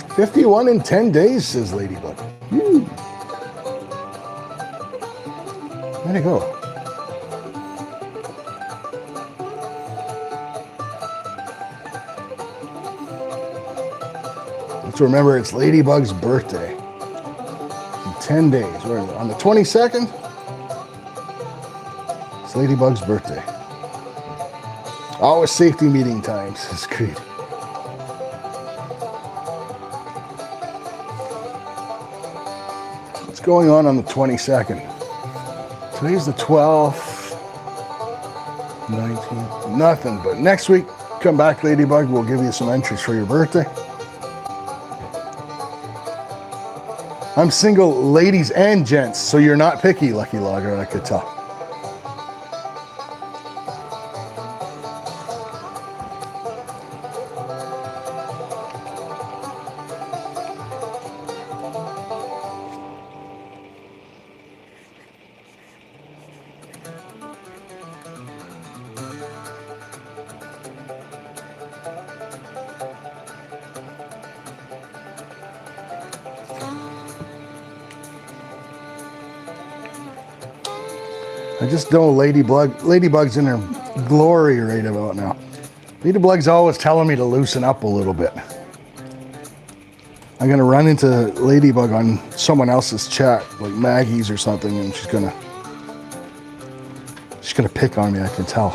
$51 in 10 days, says Ladybug. Woo. Where'd it go? Let's remember it's Ladybug's birthday. In 10 days. Where is it? On the 22nd? It's Ladybug's birthday. Always safety meeting time, says Creed. What's going on the 22nd? Today's the 12th. 19th. Nothing, but next week, come back, Ladybug. We'll give you some entries for your birthday. I'm single, ladies and gents, so you're not picky, Lucky Logger, I could tell. I just know Ladybug's in her glory right about now. Ladybug's always telling me to loosen up a little bit. I'm gonna run into Ladybug on someone else's chat, like Maggie's or something, and she's gonna pick on me, I can tell.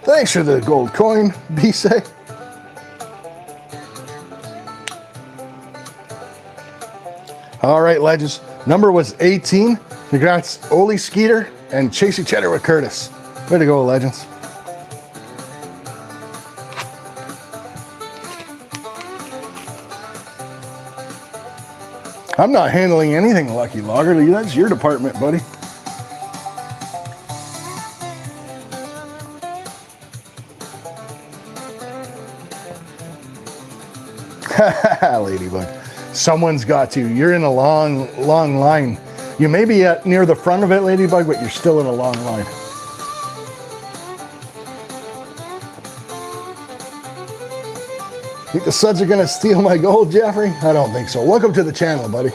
Thanks for the gold coin, B-Say. All right, legends. Number was 18. Congrats, Oli Skeeter and Chasey Cheddar with Curtis. Way to go, legends. I'm not handling anything, Lucky Logger. That's your department, buddy. Ladybug. Someone's got to. You're in a long, long line. You may be near the front of it, Ladybug, but you're still in a long line. Think the Suds are gonna steal my gold, Jeffrey? I don't think so. Welcome to the channel, buddy.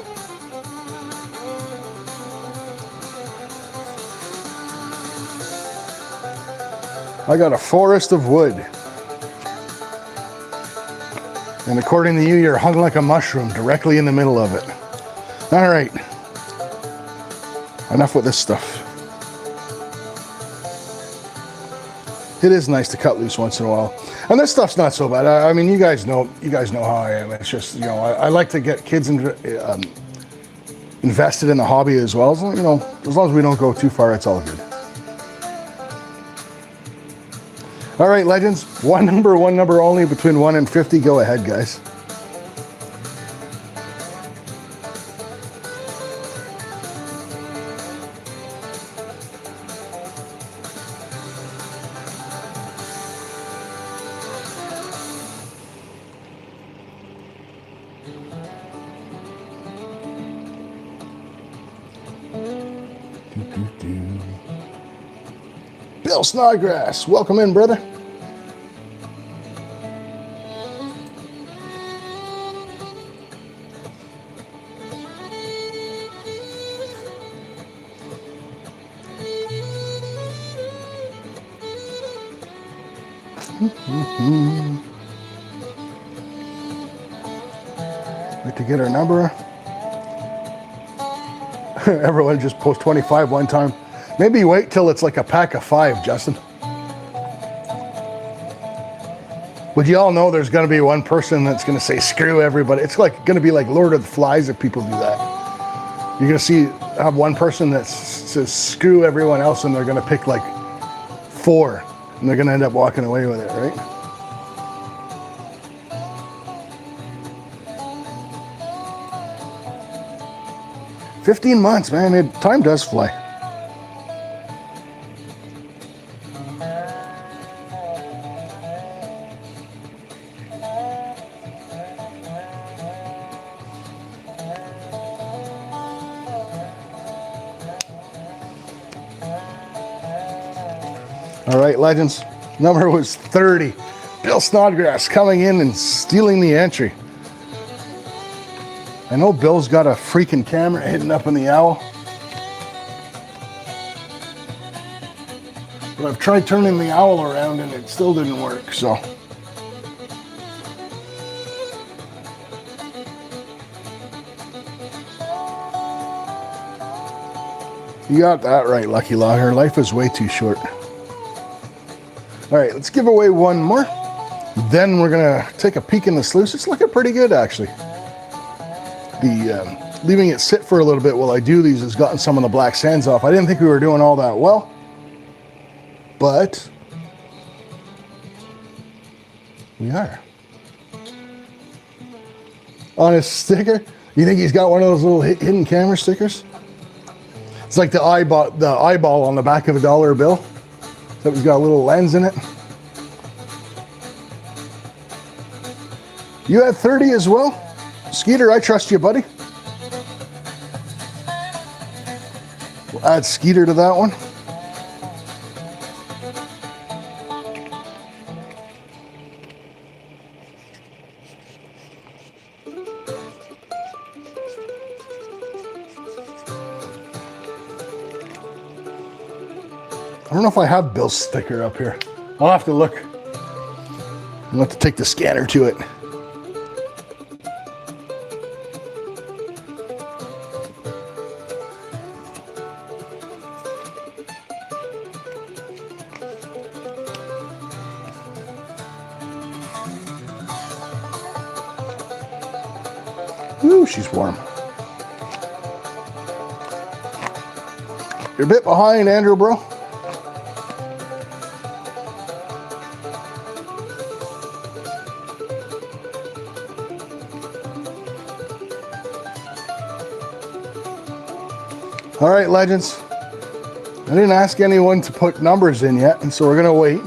I got a forest of wood. And according to you, you're hung like a mushroom directly in the middle of it. All right. Enough with this stuff. It is nice to cut loose once in a while. And this stuff's not so bad. I mean, you guys know how I am. It's just, you know, I like to get kids invested in the hobby as well. So, you know, as long as we don't go too far, it's all good. All right, legends, one number only, between 1 and 50. Go ahead, guys. Bill Snodgrass, welcome in, brother. Like to get our number. Everyone just post 25 one time. Maybe wait till it's like a pack of 5, Justin. Would you all know there's going to be one person that's going to say screw everybody? It's like going to be like Lord of the Flies if people do that. You're going to have one person that says screw everyone else, and they're going to pick like 4, and they're going to end up walking away with it, right? "15 months, man. Time does fly. All right, legends. Number was 30. Bill Snodgrass coming in and stealing the entry. I know Bill's got a freaking camera hidden up in the owl. But I've tried turning the owl around and it still didn't work, so. You got that right, Lucky Logger. Life is way too short. All right, let's give away one more. Then we're gonna take a peek in the sluice. It's looking pretty good, actually. Leaving it sit for a little bit while I do these has gotten some of the black sands off. I didn't think we were doing all that well, but we are. on his sticker. You think he's got one of those little hidden camera stickers? It's like the eyeball on the back of a dollar bill. So he's got a little lens in it. You had 30 as well? Skeeter, I trust you, buddy. We'll add Skeeter to that one. I don't know if I have Bill's sticker up here. I'll have to look. I'll have to take the scanner to it. Ooh, she's warm. You're a bit behind, Andrew, bro. All right, legends. I didn't ask anyone to put numbers in yet, and so we're gonna wait.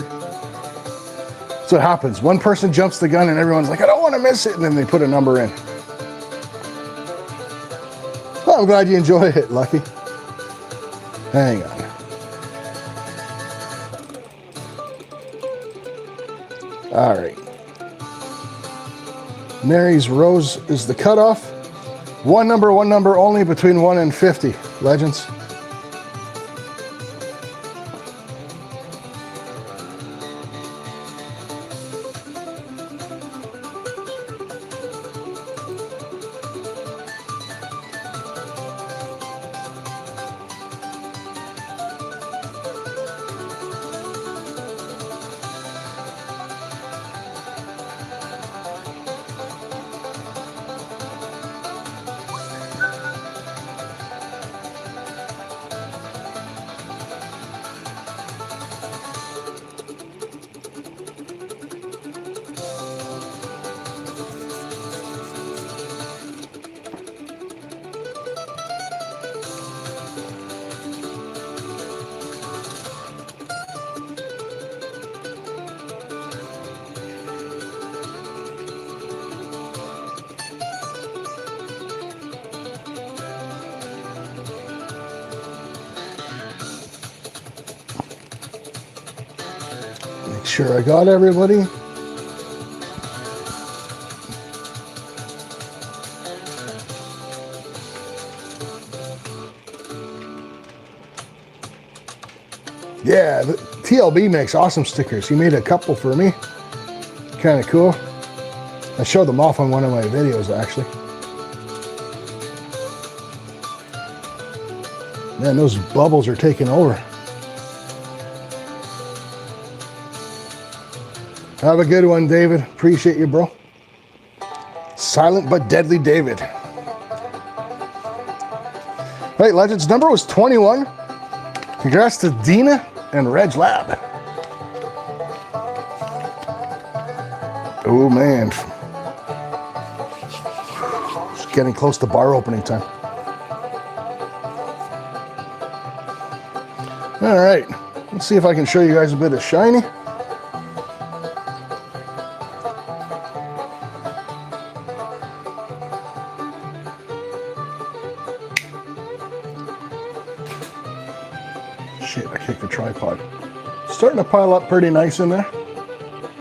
So it happens. One person jumps the gun and everyone's like, I don't want to miss it, and then they put a number in. Well, I'm glad you enjoy it, Lucky. Hang on. All right. Mary's Rose is the cutoff. One number only between 1 and 50, legends. Make sure I got everybody. Yeah, the TLB makes awesome stickers. He made a couple for me. Kind of cool. I showed them off on one of my videos, actually. Man, those bubbles are taking over. Have a good one, David. Appreciate you, bro. Silent but deadly David. Right, legends, number was 21. Congrats to Dina and Reg Lab. Oh man. It's getting close to bar opening time. All right, let's see if I can show you guys a bit of shiny. Shit, I kicked the tripod. Starting to pile up pretty nice in there.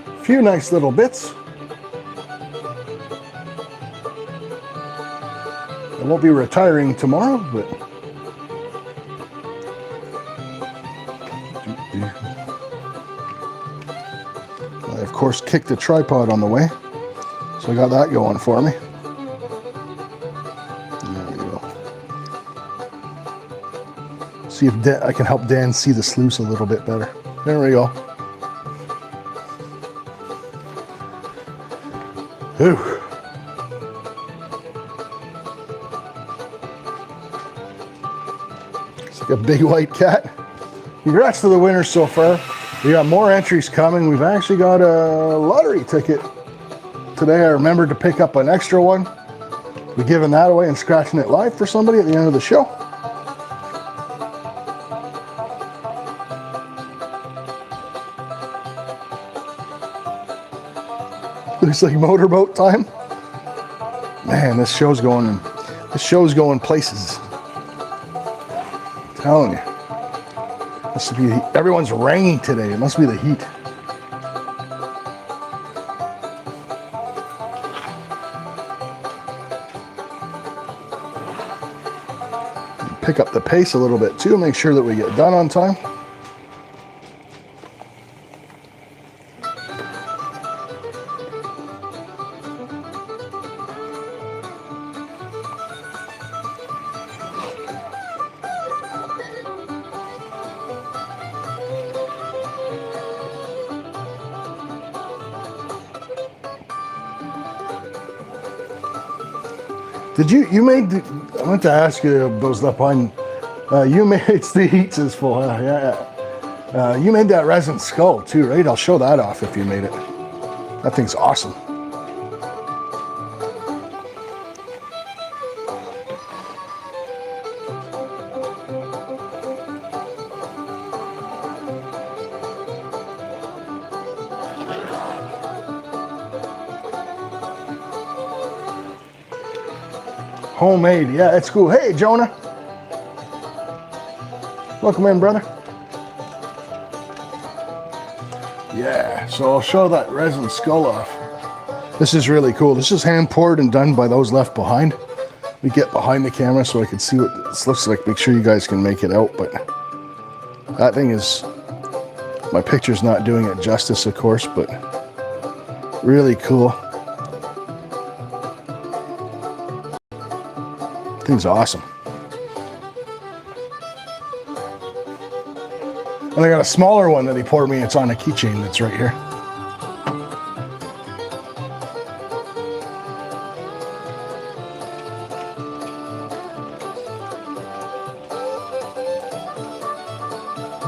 A few nice little bits. I won't be retiring tomorrow, but I of course kicked the tripod on the way, so I got that going for me. See if I can help Dan see the sluice a little bit better. There we go. Ooh. It's like a big white cat. Congrats to the winners so far. We got more entries coming. We've actually got a lottery ticket today. I remembered to pick up an extra one. We're giving that away and scratching it live for somebody at the end of the show. Looks like motorboat time. Man, this show's going places. I'm telling you. Must be, everyone's raining today. It must be the heat. Pick up the pace a little bit too, make sure that we get done on time. Did you made the, I meant to ask you about that pine. You made, it's the heat is full, yeah. You made that resin skull too, right? I'll show that off if you made it. That thing's awesome. Homemade, yeah, it's cool. Hey, Jonah. Welcome in, brother. Yeah, so I'll show that resin skull off. This is really cool. This is hand poured and done by those left behind. We get behind the camera so I can see what this looks like. Make sure you guys can make it out, but that thing is, my picture's not doing it justice, of course, but really cool. Thing's awesome. And I got a smaller one that he poured me. It's on a keychain that's right here.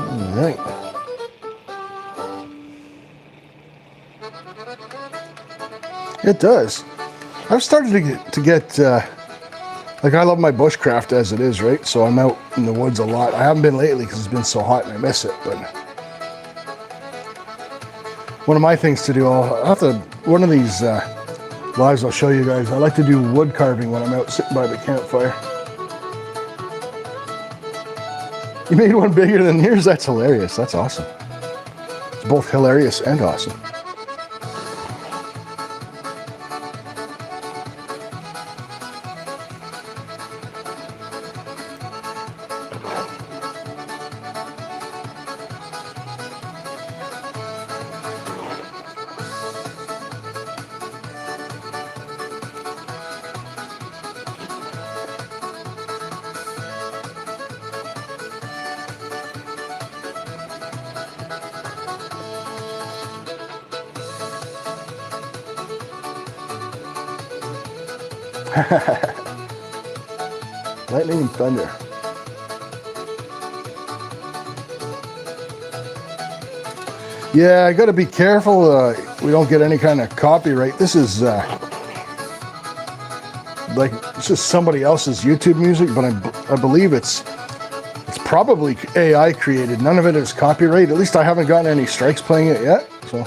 All right. It does. I've started to get like, I love my bushcraft as it is, right? So I'm out in the woods a lot. I haven't been lately because it's been so hot and I miss it, but one of my things to do, I'll have to, one of these lives I'll show you guys, I like to do wood carving when I'm out sitting by the campfire. You made one bigger than yours? That's hilarious. That's awesome. It's both hilarious and awesome. Lightning and thunder. Yeah, I gotta be careful we don't get any kind of copyright. This is like, it's just somebody else's YouTube music, but I believe it's probably AI created. None of it is copyright. At least I haven't gotten any strikes playing it yet, so.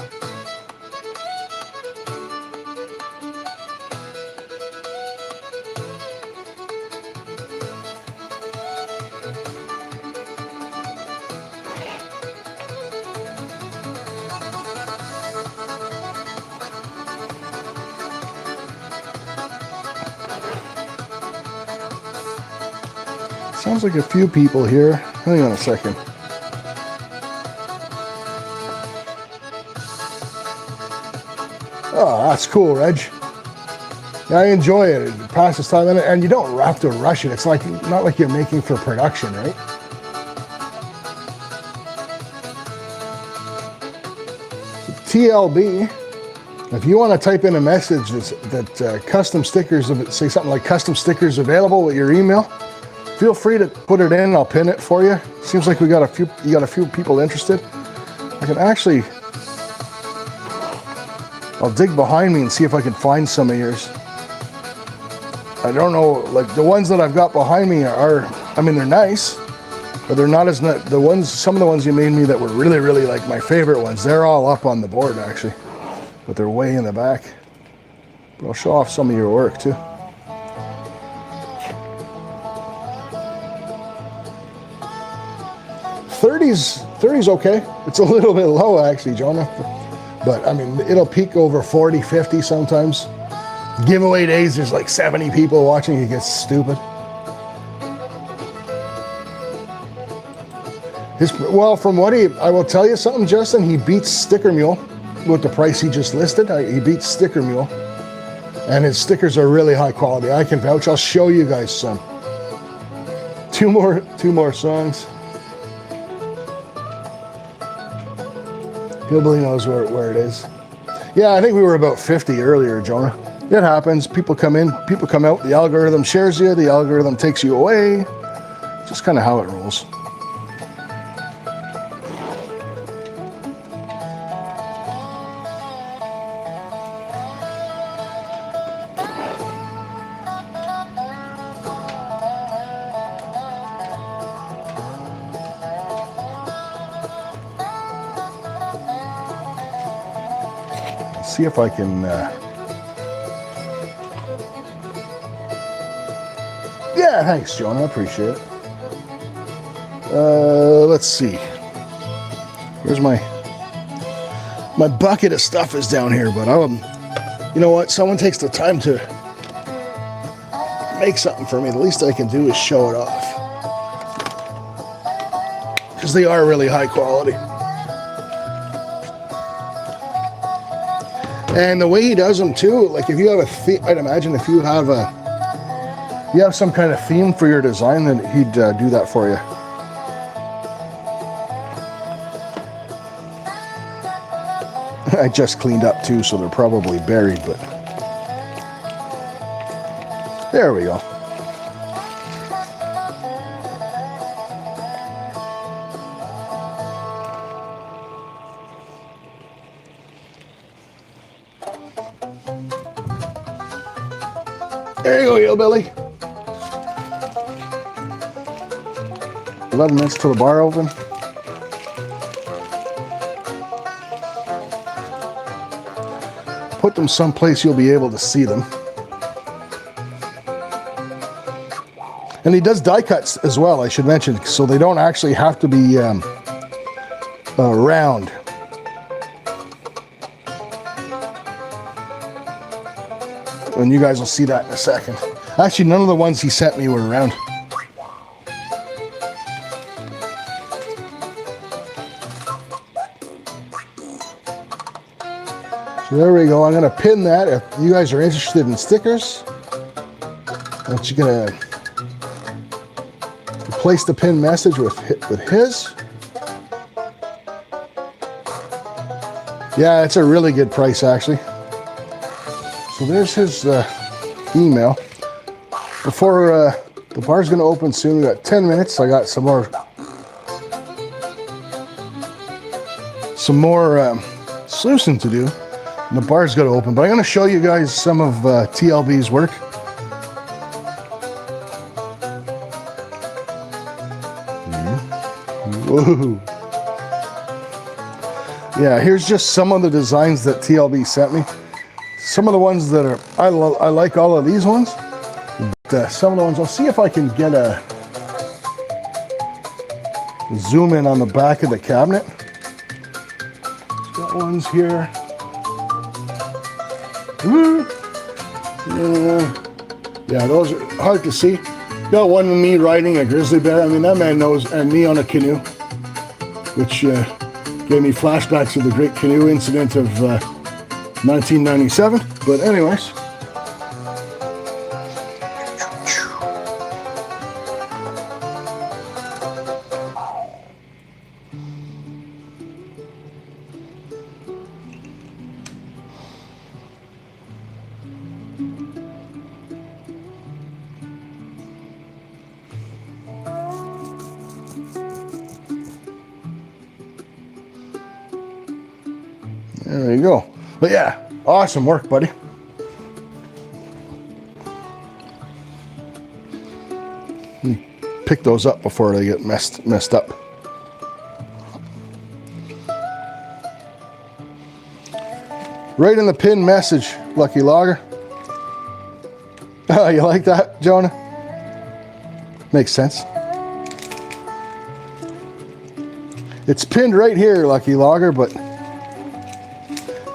Sounds like a few people here. Hang on a second. Oh, that's cool, Reg. Yeah, I enjoy it. It passes time, and you don't have to rush it. It's like not like you're making for production, right? TLB. If you want to type in a message that custom stickers, say something like custom stickers available with your email, feel free to put it in. I'll pin it for you. Seems like you got a few people interested. I can actually, I'll dig behind me and see if I can find some of yours. I don't know, like the ones that I've got behind me are, I mean, they're nice, but they're not as, the ones, some of the ones you made me that were really, really like my favorite ones, they're all up on the board actually, but they're way in the back. But I'll show off some of your work too. $30's okay. It's a little bit low actually, Jonah. But I mean, it'll peak over 40, 50 sometimes. Giveaway days, there's like 70 people watching. It gets stupid. Well, from what I will tell you something, Justin, he beats Sticker Mule with the price he just listed. He beats Sticker Mule. And his stickers are really high quality. I can vouch. I'll show you guys some. Two more songs. Nobody knows where it is. Yeah, I think we were about 50 earlier, Jonah. It happens. People come in, people come out. The algorithm shares you. The algorithm takes you away. Just kind of how it rolls. See if I can yeah, thanks, John. I appreciate it. Let's see. Where's my bucket of stuff is down here, but you know what? Someone takes the time to make something for me. The least I can do is show it off, because they are really high quality. And the way he does them too, like if you have a theme, I'd imagine if you have some kind of theme for your design, then he'd do that for you. I just cleaned up too, so they're probably buried, but there we go. There you go, Hillbilly. 11 minutes till the bar open. Put them someplace you'll be able to see them. And he does die cuts as well, I should mention, so they don't actually have to be round. And you guys will see that in a second. Actually, none of the ones he sent me were round. So there we go. I'm going to pin that. If you guys are interested in stickers, I'm just going to replace the pin message with his. Yeah, it's a really good price, actually. So there's his email. Before the bar's going to open soon, we got 10 minutes. I got some more sluicing to do. And the bar's going to open. But I'm going to show you guys some of TLB's work. Whoa. Yeah, here's just some of the designs that TLB sent me. Some of the ones that are, I like all of these ones. But some of the ones, I'll see if I can get a zoom in on the back of the cabinet. Got ones here. Yeah, those are hard to see. Got one of me riding a grizzly bear. I mean, that man knows, and me on a canoe, which gave me flashbacks of the Great Canoe Incident of 1997. But anyways. There you go. But yeah, awesome work, buddy. pick those up before they get messed up. Right in the pin message, Lucky Logger. Oh, you like that, Jonah? Makes sense. It's pinned right here, Lucky Logger, but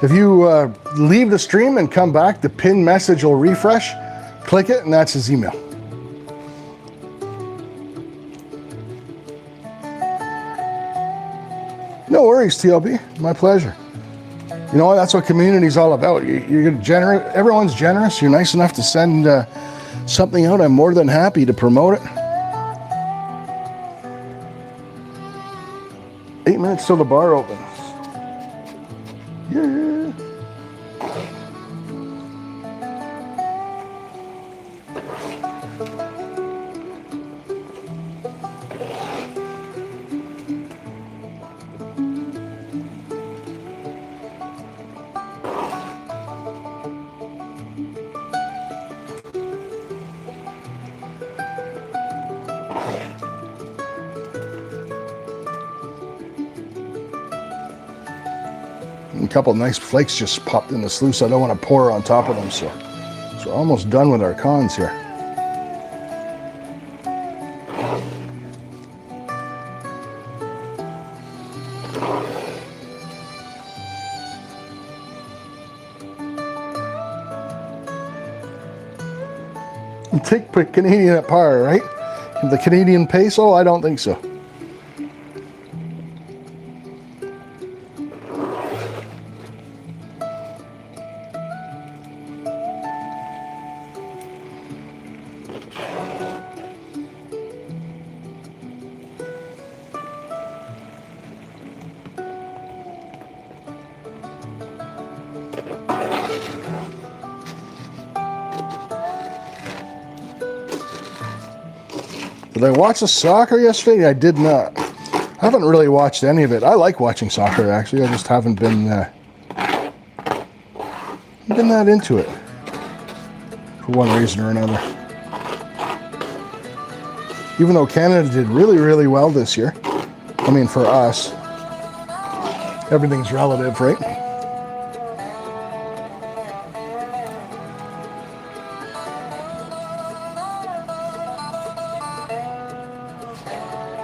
if you leave the stream and come back, the pin message will refresh. Click it, and that's his email. No worries, TLB. My pleasure. You know, that's what community's all about. You're generous. Everyone's generous. You're nice enough to send something out. I'm more than happy to promote it. 8 minutes till the bar opens. Yeah. A couple nice flakes just popped in the sluice. I don't want to pour on top of them, so we're almost done with our cons here. You take Canadian at par, right? The Canadian peso? I don't think so. Did I watch the soccer yesterday? I did not. I haven't really watched any of it. I like watching soccer, actually. I just haven't been that into it for one reason or another. Even though Canada did really, really well this year. I mean, for us. Everything's relative, right?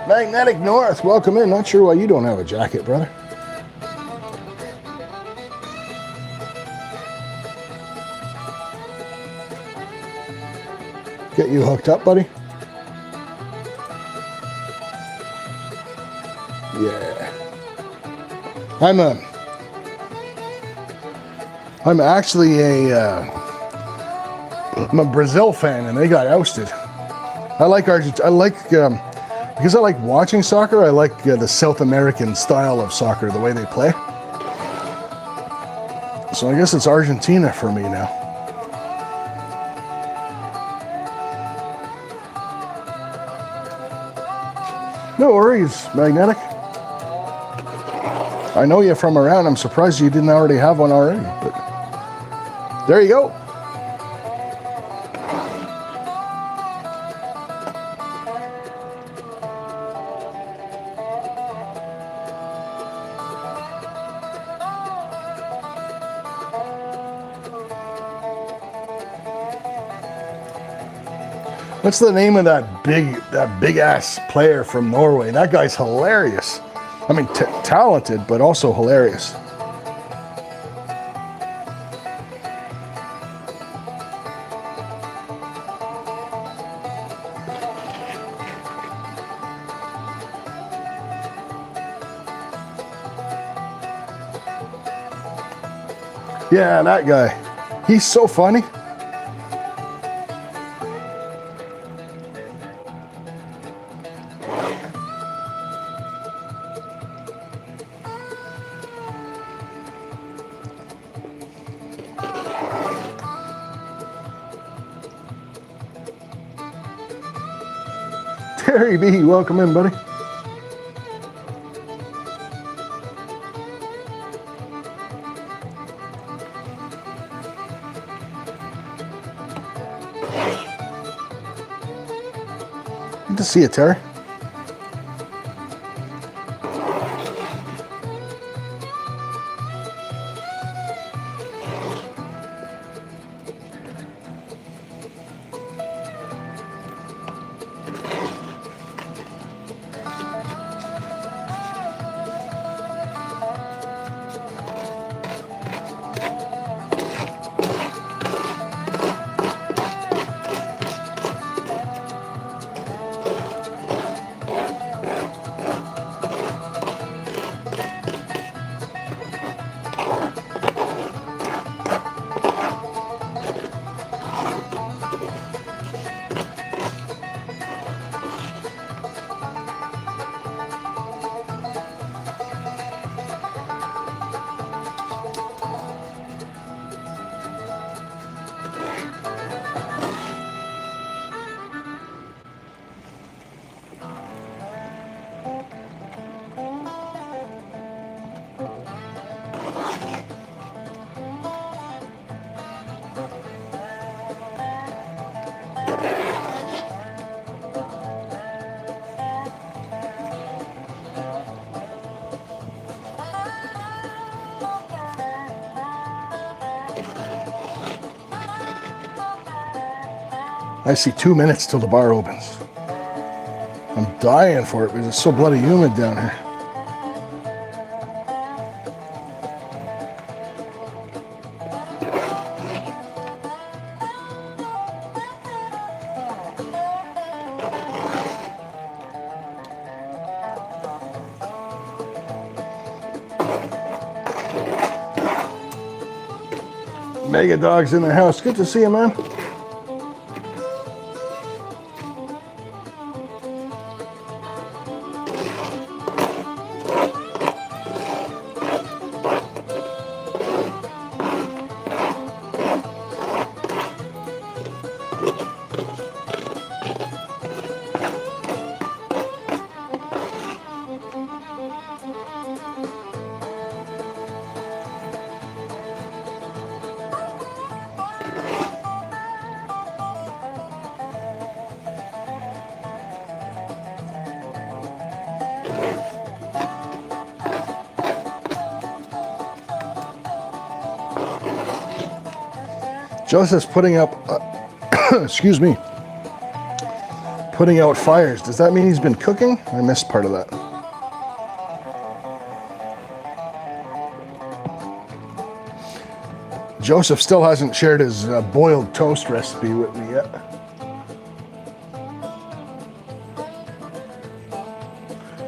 Magnetic North, welcome in. Not sure why you don't have a jacket, brother. Get you hooked up, buddy? Yeah. I'm actually I'm a Brazil fan, and they got ousted. I like Argentina. Because I like watching soccer, I like the South American style of soccer, the way they play. So I guess it's Argentina for me now. No worries, Magnetic. I know you from around. I'm surprised you didn't already have one already, but there you go. What's the name of that big ass player from Norway? That guy's hilarious. I mean, talented, but also hilarious. Yeah, that guy. He's so funny. Terry B, welcome in, buddy. Good to see you, Terry. I see 2 minutes till the bar opens. I'm dying for it because it's so bloody humid down here. Mega Dog's in the house. Good to see you, man. Joseph's putting up, excuse me, putting out fires. Does that mean he's been cooking? I missed part of that. Joseph still hasn't shared his boiled toast recipe with me yet.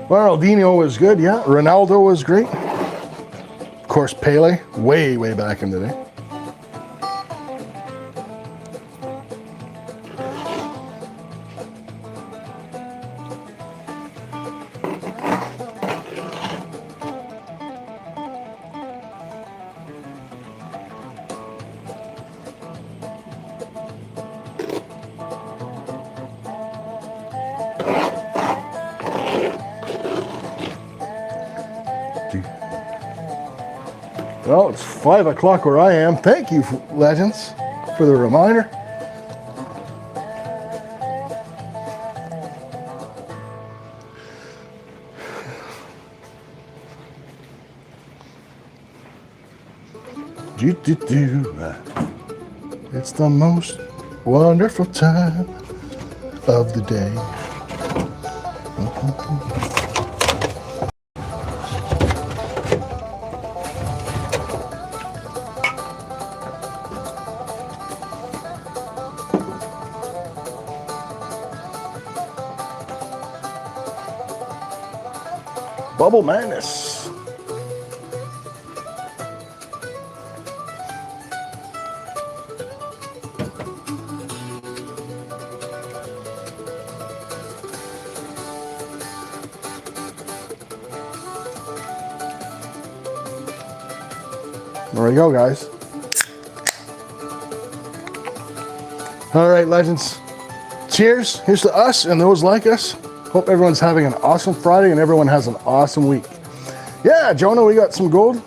Ronaldinho was good, yeah. Ronaldo was great. Of course, Pele, way back in the day. Well, it's 5 o'clock where I am. Thank you, Legends, for the reminder. It's the most wonderful time of the day. Bubble Madness. There we go, guys. All right, Legends. Cheers. Here's to us and those like us. Hope everyone's having an awesome Friday and everyone has an awesome week. Yeah, Jonah, we got some gold.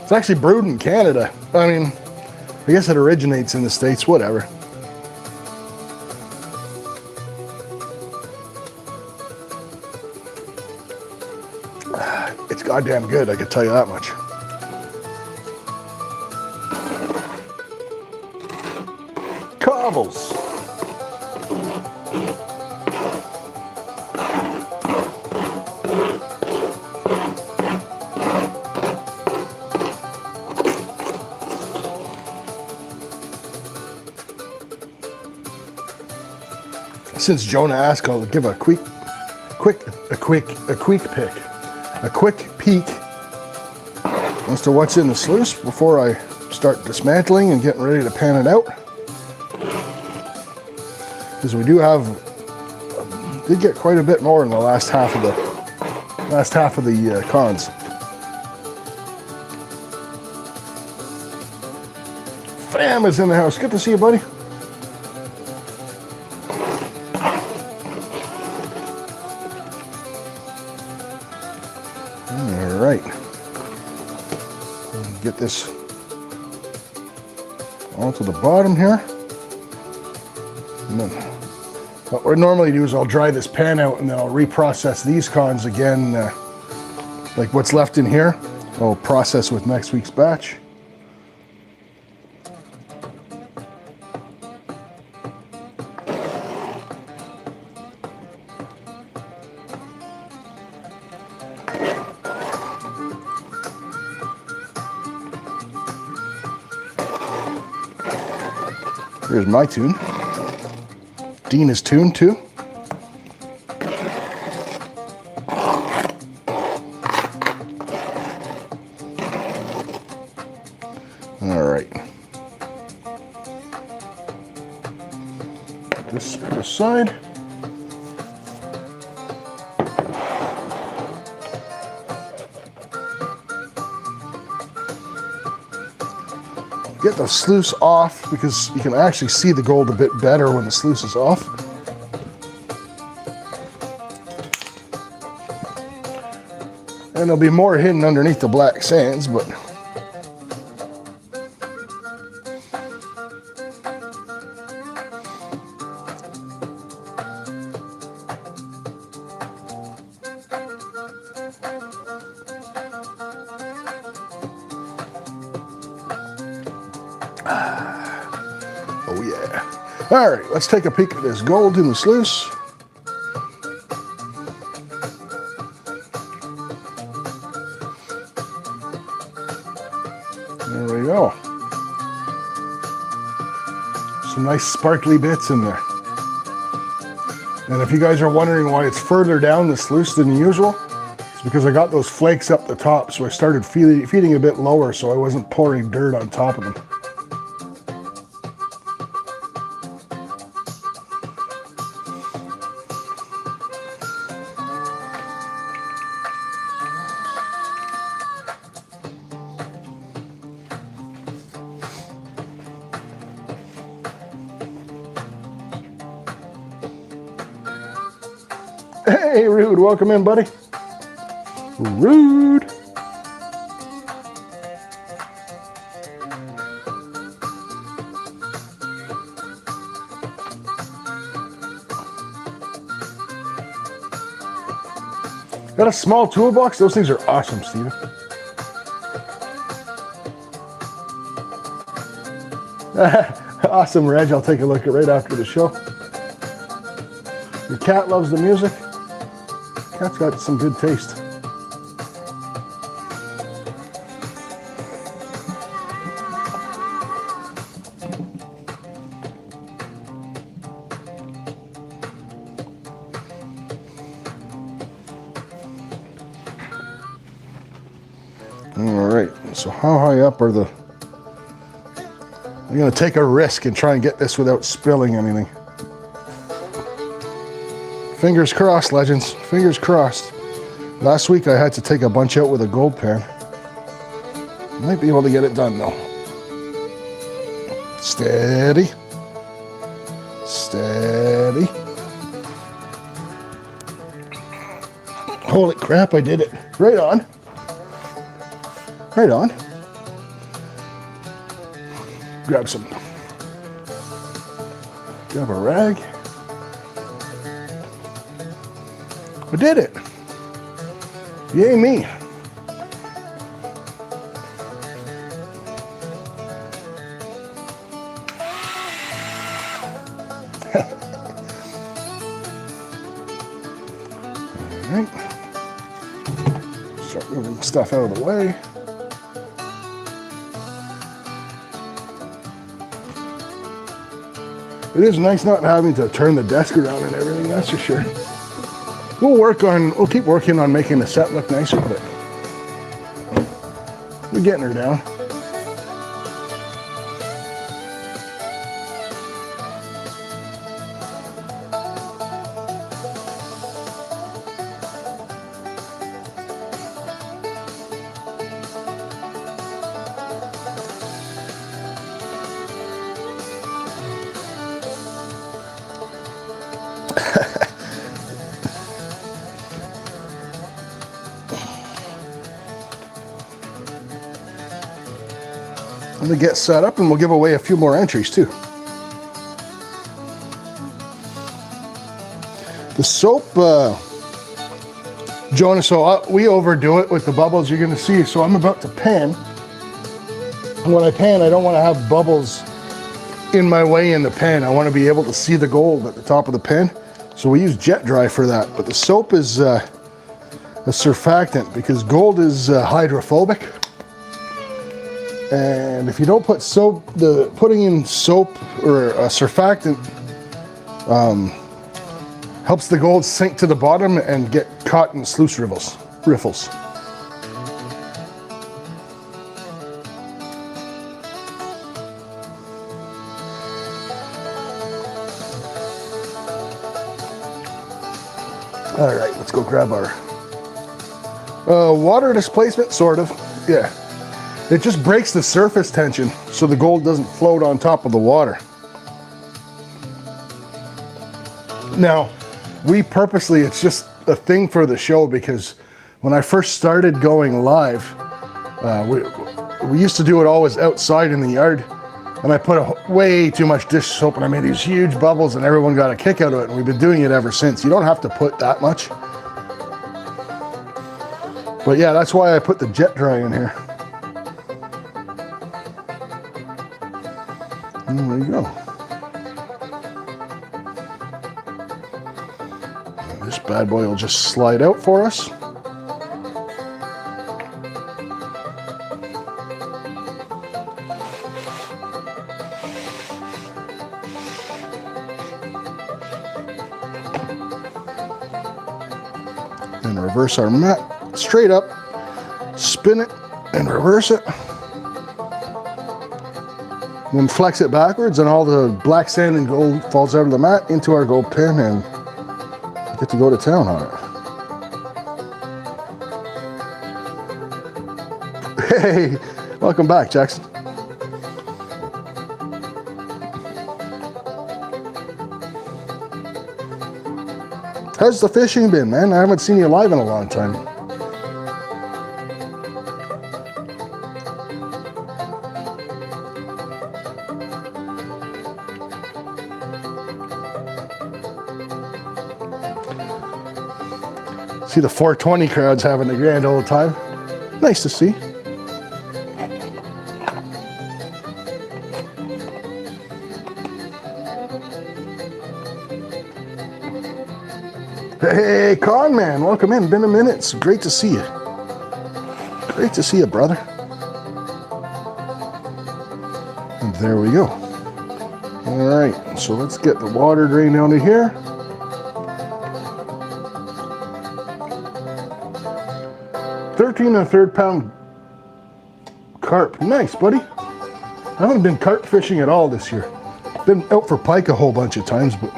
It's actually brewed in Canada. I mean, I guess it originates in the States, whatever. goddamn good, I can tell you that much. Cobbles. Since Jonah asked, I'll give a quick peek as to what's in the sluice before I start dismantling and getting ready to pan it out. Because we did get quite a bit more in the last half of the cons. Fam is in the house. Good to see you, buddy. All right. Get this onto the bottom here. And then what we normally do is I'll dry this pan out and then I'll reprocess these cons again. Like what's left in here, I'll process with next week's batch. Here's my tune. Dina's tune too. All right. Put this aside. Get the sluice off because you can actually see the gold a bit better when the sluice is off. And there'll be more hidden underneath the black sands, but oh yeah. All right, let's take a peek at this gold in the sluice. There we go. Some nice sparkly bits in there. And if you guys are wondering why it's further down the sluice than usual, it's because I got those flakes up the top, so I started feeding a bit lower so I wasn't pouring dirt on top of them. Hey, Rude, welcome in, buddy. Rude. Got a small toolbox? Those things are awesome, Steven. Awesome, Reg. I'll take a look at it right after the show. Your cat loves the music. Cat's got some good taste. All right, so how high up are the... I'm gonna take a risk and try and get this without spilling anything. Fingers crossed, legends. Fingers crossed. Last week I had to take a bunch out with a gold pan. Might be able to get it done though. Steady. Steady. Holy crap, I did it. Right on. Right on. Grab a rag. I did it. Yay me. stuff out of the way. It is nice not having to turn the desk around and everything, that's for sure. We'll keep working on making the set look nicer, but we're getting her down. To get set up, and we'll give away a few more entries too. The soap, Jonah, so we overdo it with the bubbles you're going to see. So I'm about to pan, and when I pan, I don't want to have bubbles in my way in the pan. I want to be able to see the gold at the top of the pan. So we use jet dry for that. But the soap is a surfactant because gold is hydrophobic. And if you don't put soap, putting in soap or a surfactant helps the gold sink to the bottom and get caught in sluice riffles. All right, let's go grab our water displacement, sort of, yeah. It just breaks the surface tension so the gold doesn't float on top of the water. Now, we purposely, it's just a thing for the show because when I first started going live, we used to do it always outside in the yard, and I put way too much dish soap and I made these huge bubbles and everyone got a kick out of it, and we've been doing it ever since. You don't have to put that much. But yeah, that's why I put the jet dry in here. And there you go. And this bad boy will just slide out for us. And reverse our mat straight up, spin it and reverse it. Then flex it backwards and all the black sand and gold falls out of the mat into our gold pin, and we get to go to town on it. Hey, welcome back, Jackson. How's the fishing been, man? I haven't seen you live in a long time. See the 420 crowds having a grand old time. Nice to see. Hey, Con Man, welcome in. Been a minute. It's great to see you. Great to see you, brother. And there we go. All right, so let's get the water drain down to here. $13 1/3 pound carp. Nice, buddy. I haven't been carp fishing at all this year. Been out for pike a whole bunch of times, but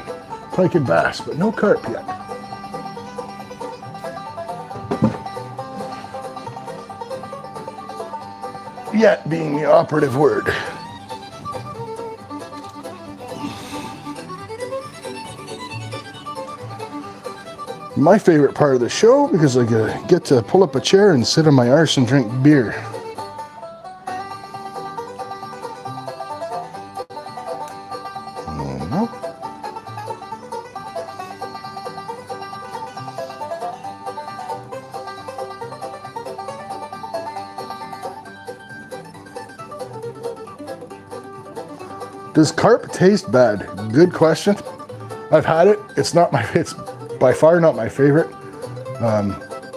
pike and bass, but no carp yet. Yet being the operative word. My favorite part of the show because I get to pull up a chair and sit on my arse and drink beer. Does carp taste bad? Good question. I've had it. It's by far not my favorite.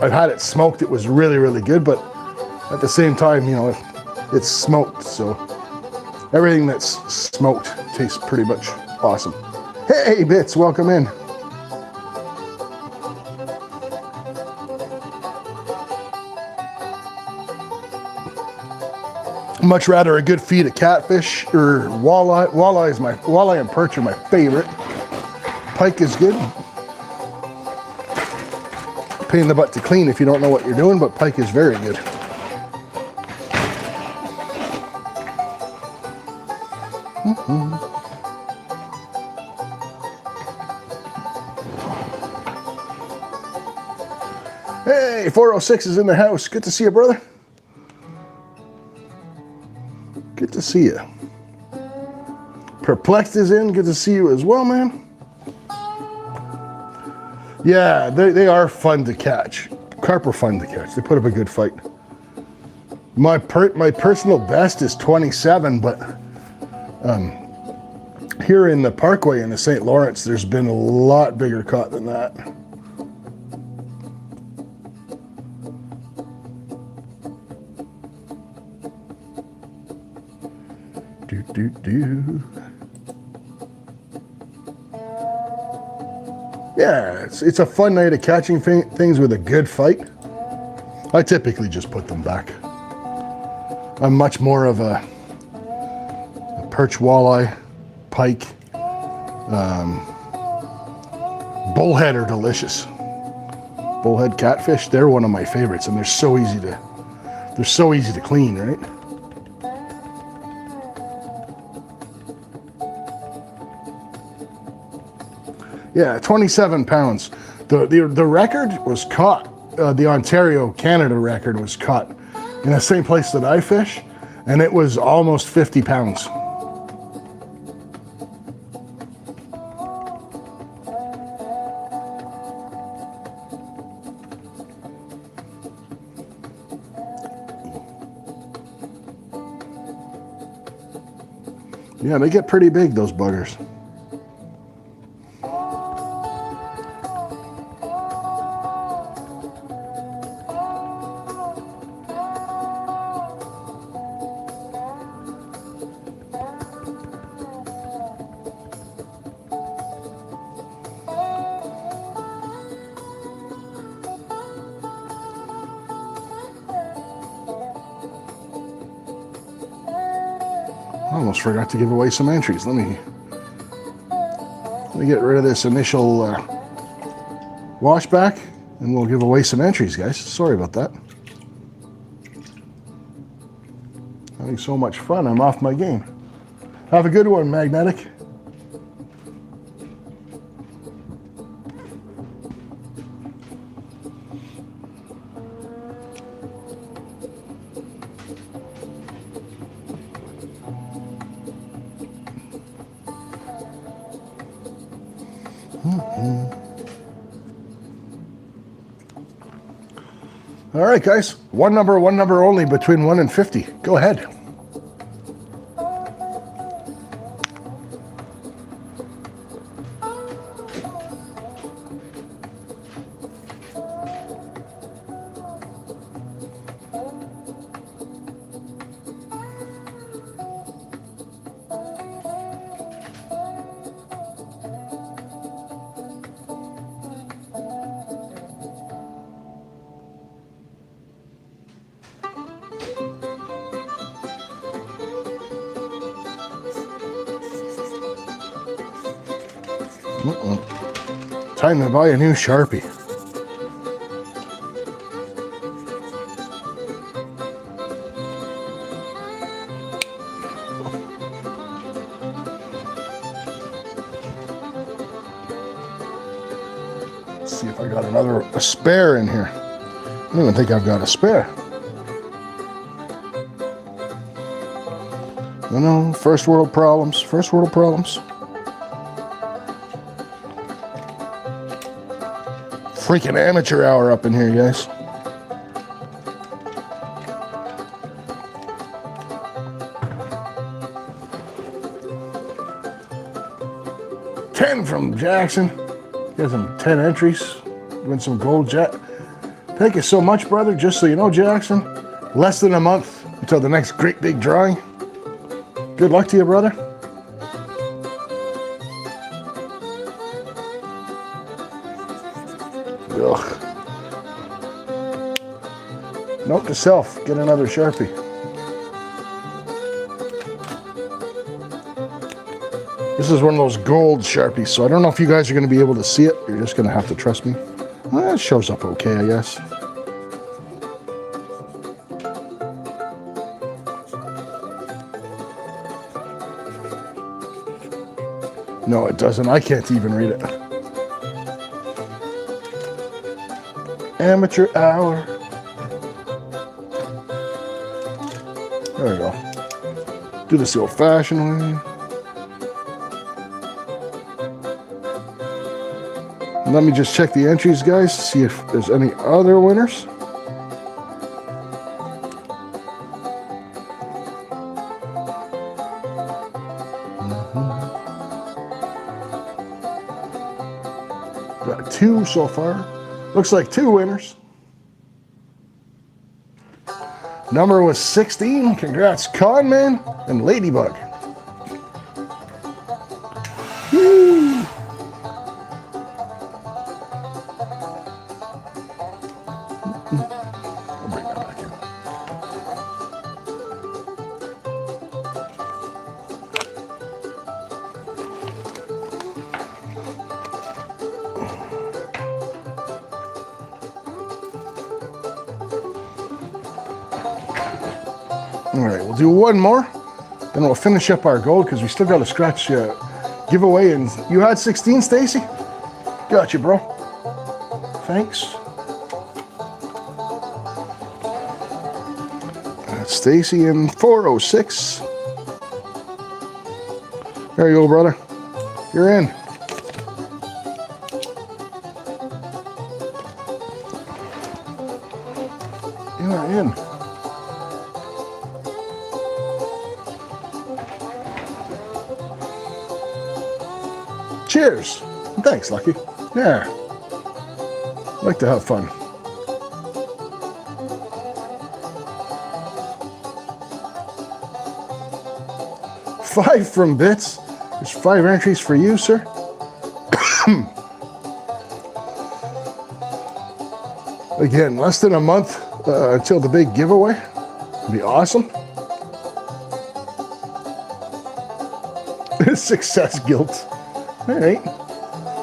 I've had it smoked. It was really, really good, but at the same time, you know, it's smoked, so everything that's smoked tastes pretty much awesome. Hey, Bits, welcome in. Much rather a good feed of catfish or walleye. Walleye and perch are my favorite. Pike is good. Pain in the butt to clean if you don't know what you're doing, but pike is very good. Hey, 406 is in the house. Good to see you, brother. Good to see you. Perplexed is in. Good to see you as well, man. Yeah, they are fun to catch. Carp are fun to catch. They put up a good fight. My personal best is 27, but here in the Parkway in the St. Lawrence, there's been a lot bigger caught than that. Yeah, it's a fun night of catching things with a good fight. I typically just put them back. I'm much more of a perch, walleye, pike, bullhead are delicious. Bullhead catfish, they're one of my favorites, and they're so easy to clean, right? Yeah, 27 pounds. The record was caught, the Ontario, Canada record was caught in the same place that I fish, and it was almost 50 pounds. Yeah, they get pretty big, those buggers. I almost forgot to give away some entries. Let me get rid of this initial washback, and we'll give away some entries, guys. Sorry about that. Having so much fun, I'm off my game. Have a good one, Magnetic. All right, guys. One number only between 1 and 50. Go ahead. Time to buy a new Sharpie. Let's see if I got a spare in here. I don't even think I've got a spare. No, first world problems, first world problems. Freaking amateur hour up in here, guys. Ten from Jackson. Got some 10 entries. Win some gold jet. Thank you so much, brother. Just so you know, Jackson, less than a month until the next great big drawing. Good luck to you, brother. Ugh. Note to self, get another Sharpie. This is one of those gold Sharpies, so I don't know if you guys are going to be able to see it. You're just going to have to trust me. Well, it shows up okay, I guess. No, it doesn't. I can't even read it. Amateur hour. There we go. Do this the old-fashioned way. Let me just check the entries, guys, to see if there's any other winners. Got 2 so far. Looks like 2 winners. Number was 16. Congrats, Conman and Ladybug. Woo. I'll bring that back in. All right, we'll do one more, then we'll finish up our gold because we still got a scratch giveaway. And you had 16, Stacy? Got you, bro. Thanks. That's Stacy in 406. There you go, brother. You're in. You're in. Cheers. Thanks, Lucky. Yeah. Like to have fun. Five from Bits. There's 5 entries for you, sir. Again, less than a month until the big giveaway. It'd be awesome. Success guilt. All right.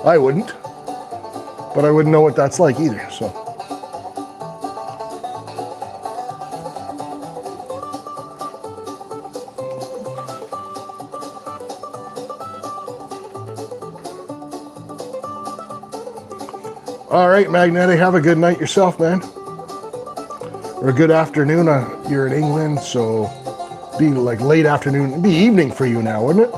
I wouldn't. But I wouldn't know what that's like either, so. All right, Magnetic, have a good night yourself, man. Or a good afternoon. You're in England, so be like late afternoon. It'd be evening for you now, wouldn't it?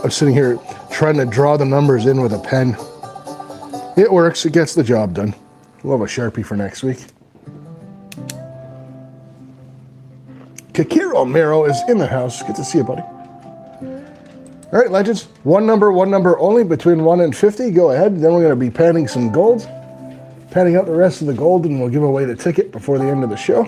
I'm sitting here trying to draw the numbers in with a pen. It works. It gets the job done. We'll have a Sharpie for next week. Kakiro Miro is in the house. Good to see you, buddy. All right, legends. One number only between 1 and 50. Go ahead. Then we're going to be panning some gold. Panning out the rest of the gold, and we'll give away the ticket before the end of the show.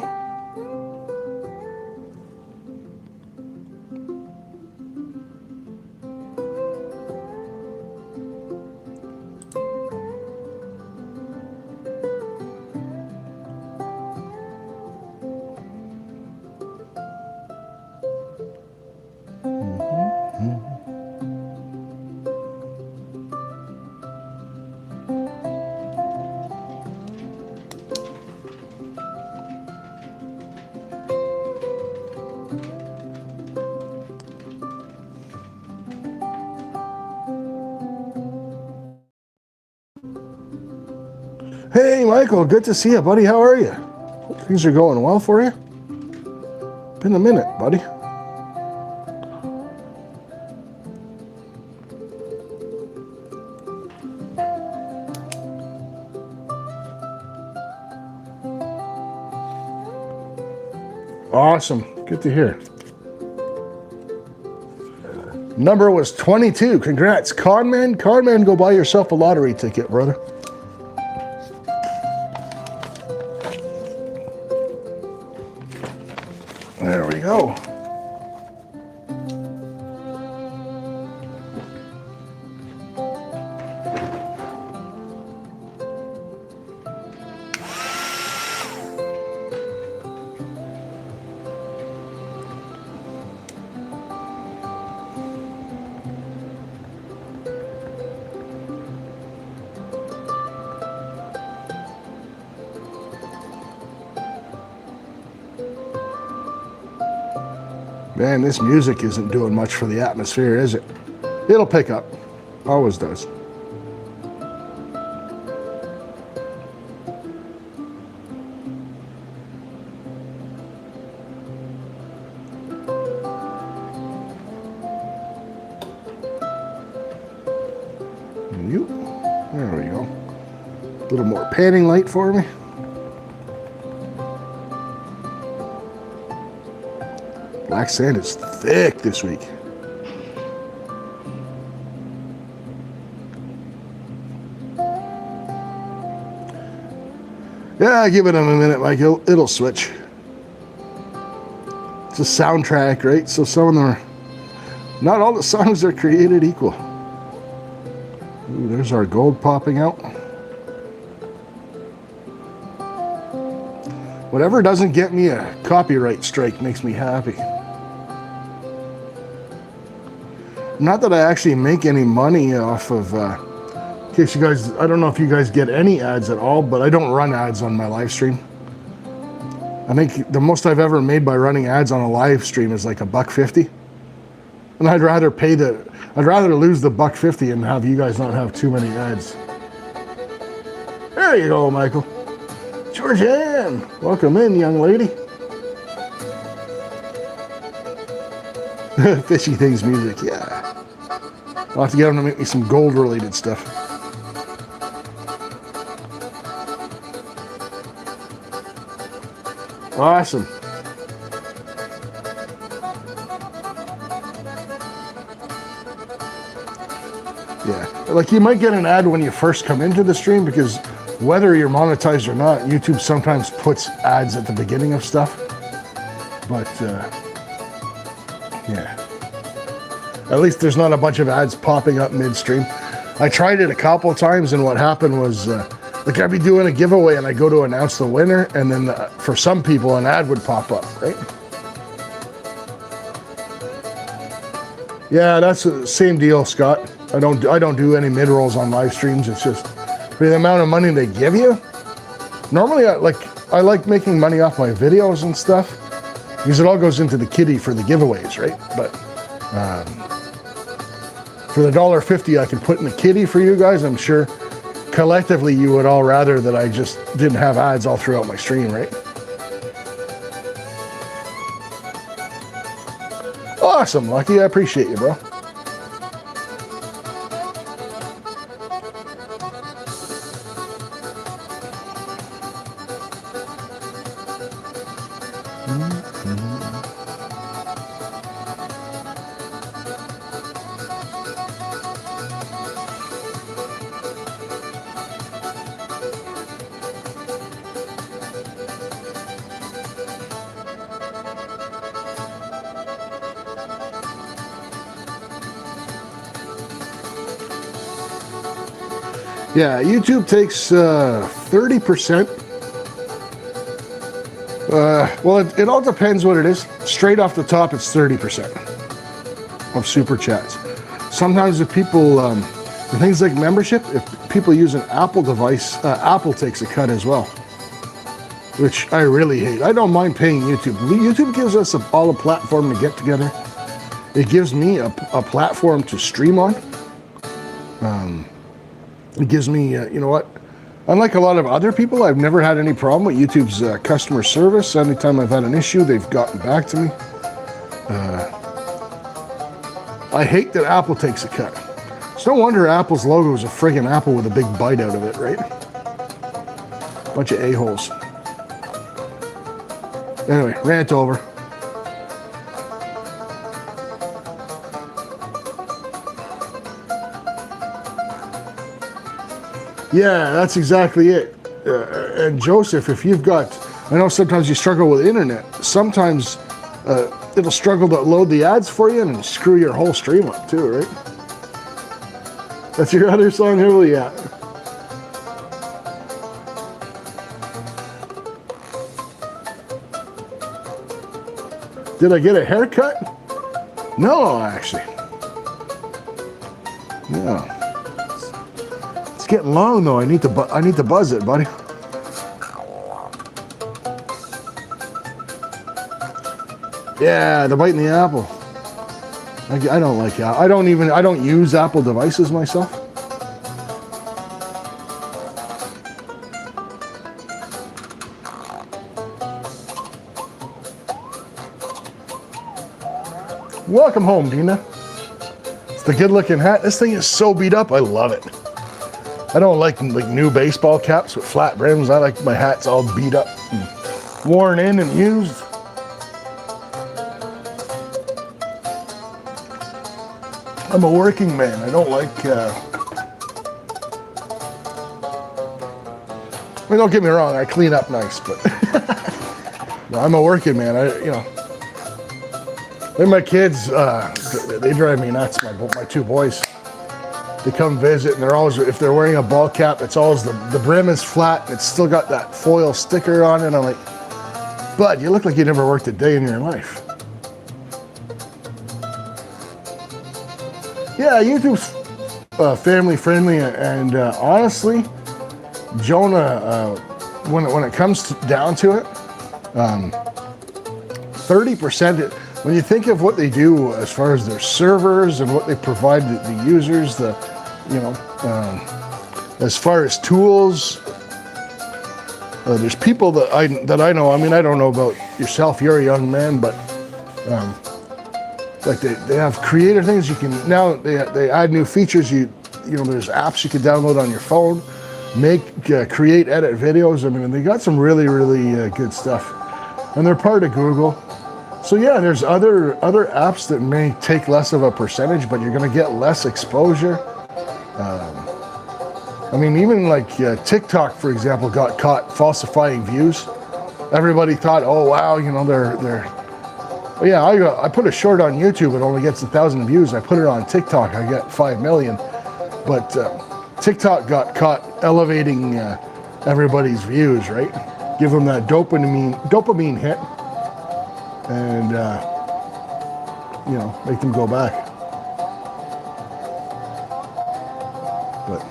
Hey, Michael, good to see you, buddy. How are you? Hope things are going well for you. Been a minute, buddy. Awesome. Good to hear. Number was 22. Congrats. Conman, go buy yourself a lottery ticket, brother. There we go. Man, this music isn't doing much for the atmosphere, is it? It'll pick up. Always does. There we go. A little more panning light for me. Black sand is thick this week. Yeah, give it a minute, Mike. It'll switch. It's a soundtrack, right? So some of them are, not all the songs are created equal. Ooh, there's our gold popping out. Whatever doesn't get me a copyright strike makes me happy. Not that I actually make any money off of, in case you guys, I don't know if you guys get any ads at all, but I don't run ads on my live stream. I think the most I've ever made by running ads on a live stream is like $1.50. And I'd rather lose the $1.50 and have you guys not have too many ads. There you go, Michael. Georgianne, welcome in, young lady. Fishy Things music, yeah. I'll have to get them to make me some gold-related stuff. Awesome. Yeah, like you might get an ad when you first come into the stream because whether you're monetized or not, YouTube sometimes puts ads at the beginning of stuff. But, yeah. At least there's not a bunch of ads popping up midstream. I tried it a couple of times, and what happened was, like I'd be doing a giveaway, and I go to announce the winner, and then for some people, an ad would pop up, right? Yeah, that's the same deal, Scott. I don't do any mid-rolls on live streams. It's just for the amount of money they give you. Normally, I like making money off my videos and stuff because it all goes into the kitty for the giveaways, right? But for the $1.50 I can put in the kitty for you guys, I'm sure collectively you would all rather that I just didn't have ads all throughout my stream, right? Awesome, Lucky. I appreciate you, bro. Yeah, YouTube takes 30%. Well, it all depends what it is. Straight off the top, it's 30% of super chats. Sometimes if people, things like membership, if people use an Apple device, Apple takes a cut as well, which I really hate. I don't mind paying YouTube. YouTube gives us all a platform to get together. It gives me a platform to stream on. It gives me, you know what, unlike a lot of other people, I've never had any problem with YouTube's customer service. Anytime I've had an issue, they've gotten back to me. I hate that Apple takes a cut. It's no wonder Apple's logo is a friggin' apple with a big bite out of it, right? Bunch of a-holes. Anyway, rant over. Yeah, that's exactly it. And Joseph, if you've got, I know sometimes you struggle with internet. Sometimes it'll struggle to load the ads for you and screw your whole stream up too, right? That's your other song, Hillary? Yeah. Did I get a haircut? No, actually. Yeah. It's getting long though. I need to buzz it, buddy. Yeah, the bite in the apple. I don't like that. I don't use Apple devices myself. Welcome home, Dina. It's the good-looking hat. This thing is so beat up. I love it. I don't like new baseball caps with flat brims. I like my hats all beat up and worn in and used. I'm a working man. I don't like. I mean, don't get me wrong. I clean up nice, but no, I'm a working man. And my kids, they drive me nuts. My two boys, they come visit, and they're always, if they're wearing a ball cap, it's always the brim is flat. And it's still got that foil sticker on it. I'm like, bud, you look like you never worked a day in your life. Yeah, YouTube's family friendly, and honestly, Jonah, when it comes down to it, 30%. When you think of what they do as far as their servers and what they provide the users, as far as tools, there's people that I know. I mean, I don't know about yourself. You're a young man, but like they have creator things. You can now they add new features. There's apps you can download on your phone, create, edit videos. I mean, they got some really good stuff, and they're part of Google. So yeah, there's other apps that may take less of a percentage, but you're going to get less exposure. I mean, even like TikTok, for example, got caught falsifying views. Everybody thought, oh wow, they're. Well, yeah, I put a short on YouTube, it only gets 1,000 views. I put it on TikTok, I get 5 million. But TikTok got caught elevating everybody's views, right? Give them that dopamine hit. And make them go back. But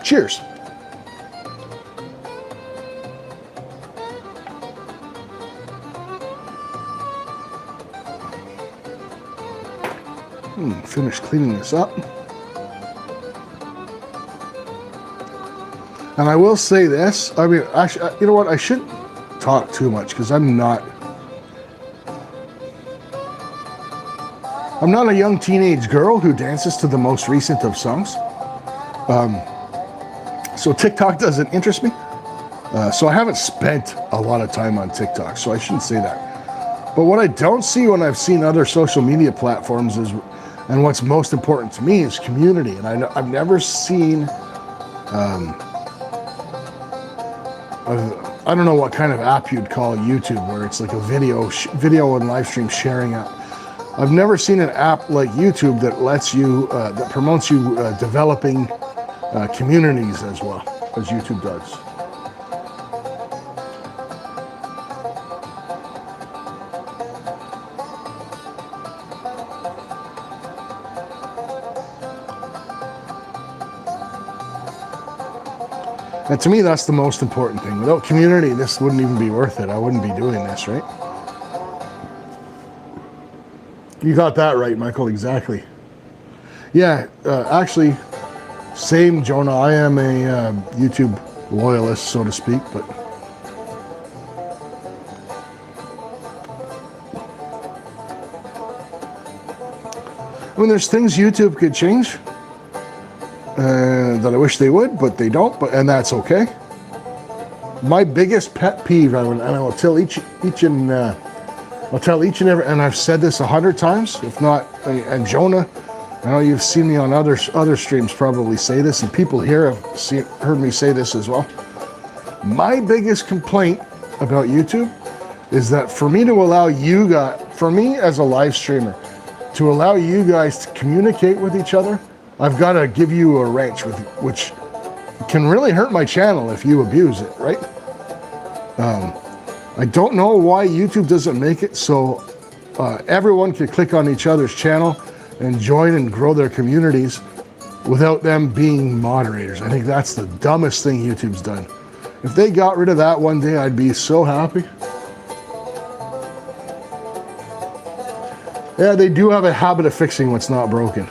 cheers. Finish cleaning this up. And I will say this, I mean, actually, you know what, I shouldn't talk too much because I'm not a young teenage girl who dances to the most recent of songs. So TikTok doesn't interest me. So I haven't spent a lot of time on TikTok, so I shouldn't say that. But what I don't see when I've seen other social media platforms is, and what's most important to me is community. And I've never seen, I don't know what kind of app you'd call YouTube, where it's like a video and live stream sharing app. I've never seen an app like YouTube that lets you, that promotes you developing communities as well as YouTube does. And to me, that's the most important thing. Without community, this wouldn't even be worth it. I wouldn't be doing this, right? You got that right, Michael, exactly. Yeah, actually, same, Jonah. I am a YouTube loyalist, so to speak, but I mean, there's things YouTube could change that I wish they would, but they don't, and that's okay. My biggest pet peeve, and I will tell each and every, and I've said this 100 times, if not, and Jonah I know you've seen me on other streams probably say this, and people here have heard me say this as well. My biggest complaint about YouTube is that for me to allow you guys, for me as a live streamer, to allow you guys to communicate with each other, I've got to give you a wrench, which can really hurt my channel if you abuse it, right? I don't know why YouTube doesn't make it so everyone can click on each other's channel and join and grow their communities without them being moderators. I think that's the dumbest thing YouTube's done. If they got rid of that one day, I'd be so happy. Yeah, they do have a habit of fixing what's not broken.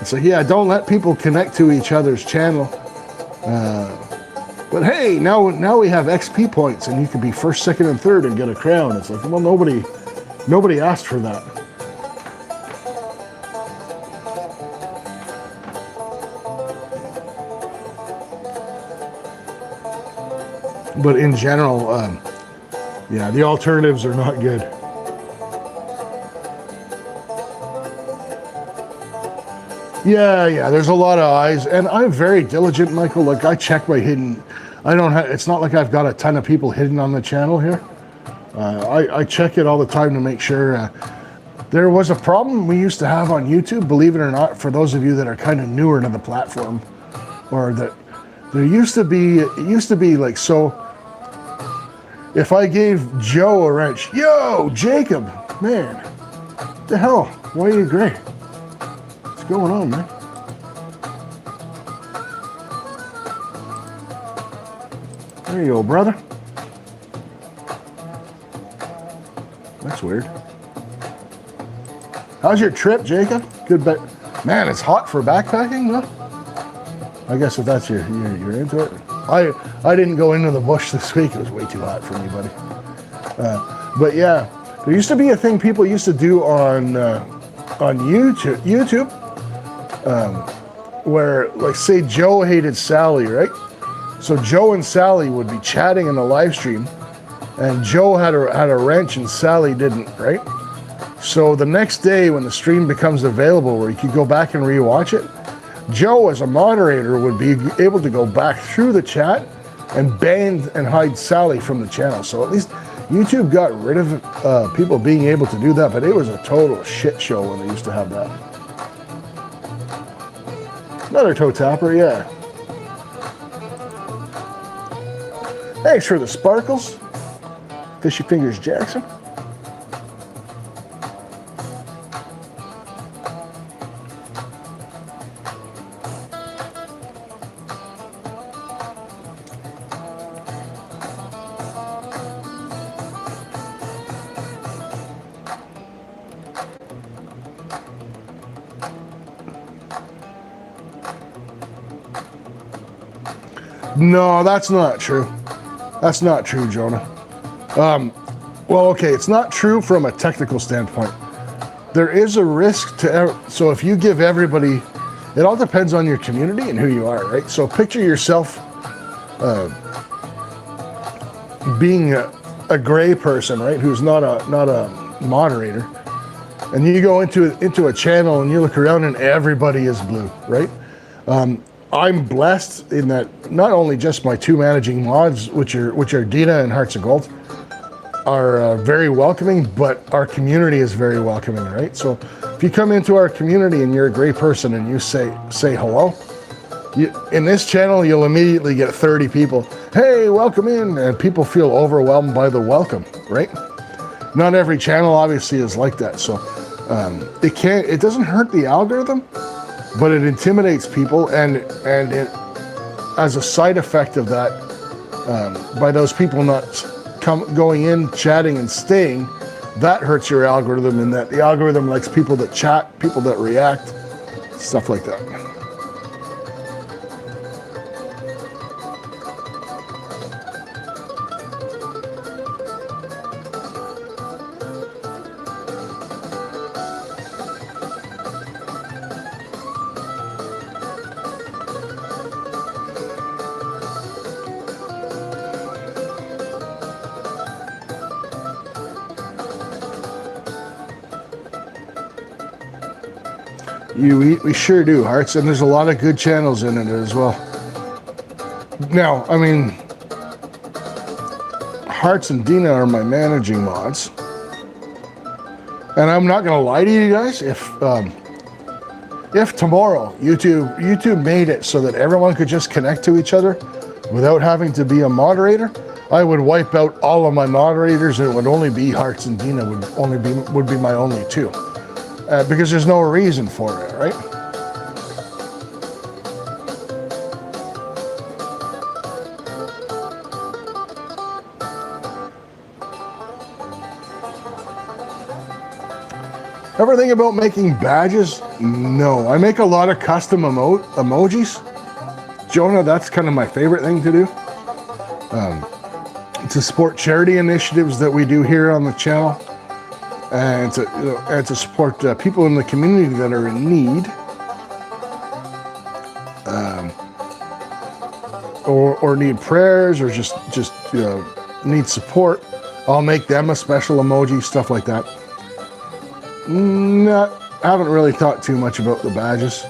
It's like, yeah, don't let people connect to each other's channel. But hey, now we have XP points and you can be first, second, and third and get a crown. It's like, well, nobody asked for that. But in general, yeah, the alternatives are not good. Yeah, there's a lot of eyes, and I'm very diligent, Michael. Like, I check my hidden. I don't have. It's not like I've got a ton of people hidden on the channel here. I check it all the time to make sure. There was a problem we used to have on YouTube, believe it or not, for those of you that are kind of newer to the platform, or that there used to be. It used to be like so. If I gave Joe a wrench, yo, Jacob, man, what the hell? Why are you gray? What's going on, man? There you go, brother. That's weird. How's your trip, Jacob? Good, but man, it's hot for backpacking, though. I guess if that's you're into it. I didn't go into the bush this week. It was way too hot for me, buddy. But yeah, there used to be a thing people used to do on YouTube, where, like, say Joe hated Sally, right? So Joe and Sally would be chatting in the live stream, and Joe had a wrench and Sally didn't, right? So the next day when the stream becomes available where you could go back and rewatch it, Joe as a moderator would be able to go back through the chat and ban and hide Sally from the channel. So at least YouTube got rid of people being able to do that, but it was a total shit show when they used to have that. Another toe tapper, yeah. Thanks for the sparkles, Fishy Fingers Jackson. No, that's not true. That's not true, Jonah. Well, okay, it's not true from a technical standpoint. There is a risk to, so if you give everybody, it all depends on your community and who you are, right? So picture yourself being a gray person, right? Who's not a moderator. And you go into a channel and you look around and everybody is blue, right? I'm blessed in that not only just my two managing mods, which are Dina and Hearts of Gold, are very welcoming, but our community is very welcoming, right? So if you come into our community and you're a gray person and you say hello, in this channel you'll immediately get 30 people, hey, welcome in, and people feel overwhelmed by the welcome, right? Not every channel obviously is like that, so it doesn't hurt the algorithm, but it intimidates people, and it, as a side effect of that, by those people not going in, chatting, and staying, that hurts your algorithm, in that the algorithm likes people that chat, people that react, stuff like that. We sure do, Hearts, and there's a lot of good channels in it as well. Now, I mean, Hearts and Dina are my managing mods. And I'm not gonna lie to you guys, if tomorrow YouTube made it so that everyone could just connect to each other without having to be a moderator, I would wipe out all of my moderators and it would only be Hearts and Dina would be my only two. Because there's no reason for it, right? Ever think about making badges? No, I make a lot of custom emojis. Jonah, that's kind of my favorite thing to do. To support charity initiatives that we do here on the channel, and to support people in the community that are in need, or need prayers, or just need support. I'll make them a special emoji, stuff like that. I haven't really thought too much about the badges.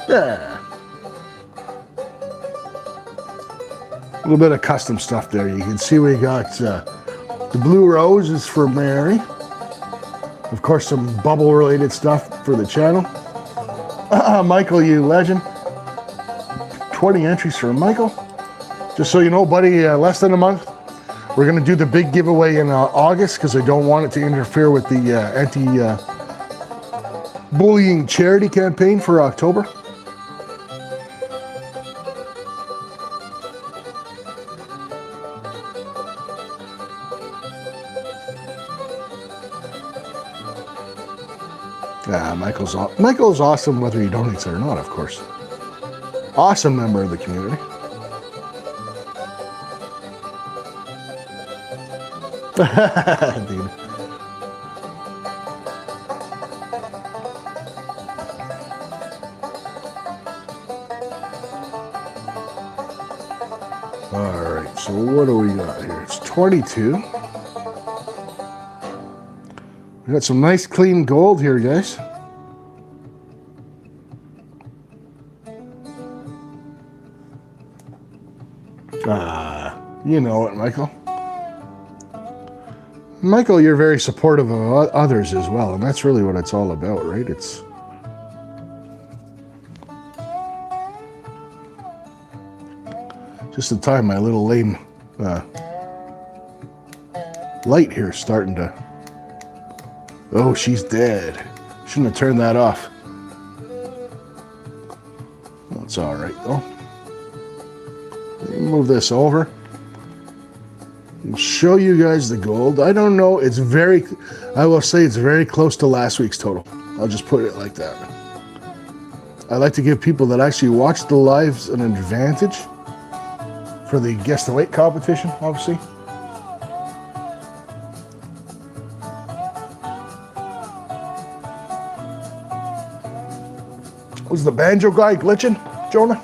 Yeah. A little bit of custom stuff there. You can see we got the blue rose is for Mary. Of course, some bubble related stuff for the channel. Michael, you legend. 20 entries for Michael. Just so you know, buddy, less than a month. We're going to do the big giveaway in August because I don't want it to interfere with the anti-bullying charity campaign for October. Michael's awesome whether he donates or not, of course. Awesome member of the community. Dude. Alright, so what do we got here? It's 22. We got some nice clean gold here, guys. You know it, Michael. Michael, you're very supportive of others as well, and that's really what it's all about, right? It's just the time my little lame light here is starting to... Oh, she's dead. Shouldn't have turned that off. That's all right, though. Move this over. I'll show you guys the gold. I don't know. I will say it's very close to last week's total. I'll just put it like that. I like to give people that actually watch the lives an advantage for the guess the weight competition, obviously. Was the banjo guy glitching, Jonah?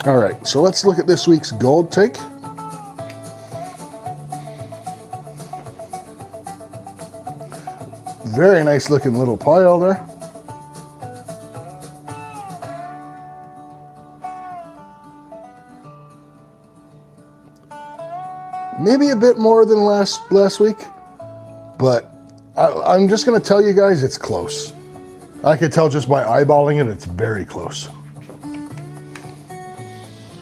All right, so let's look at this week's gold take. Very nice looking little pile there. Maybe a bit more than last week, but I'm just going to tell you guys it's close. I could tell just by eyeballing it, it's very close.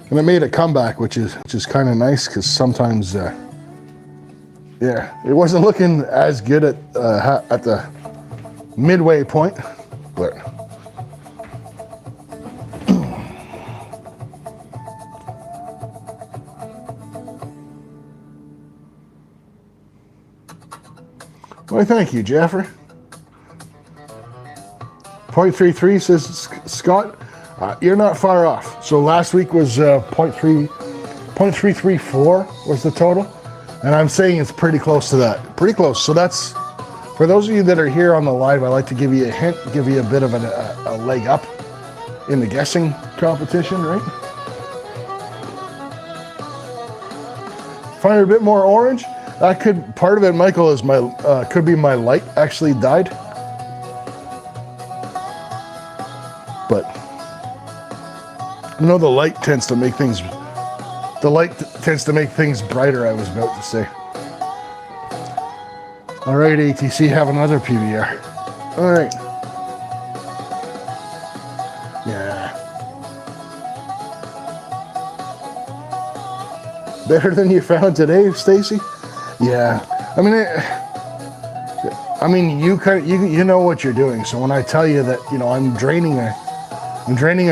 And it made a comeback, which is kind of nice because sometimes, yeah, it wasn't looking as good at the midway point, but why, thank you, Jeffrey. 0.33 says Scott. You're not far off. So last week was 0.334 was the total, And I'm saying it's pretty close to that. Pretty close. So that's, for those of you that are here on the live, I like to give you a hint, give you a bit of a leg up in the guessing competition, right? Find it a bit more orange. That could, part of it, Michael, is my, could be my light actually died. But, you know, the light tends to make things brighter, I was about to say. All right, ATC, have another PBR. All right. Yeah. Better than you found today, Stacy? Yeah. I mean, you know what you're doing. So when I tell you that, you know, I'm draining a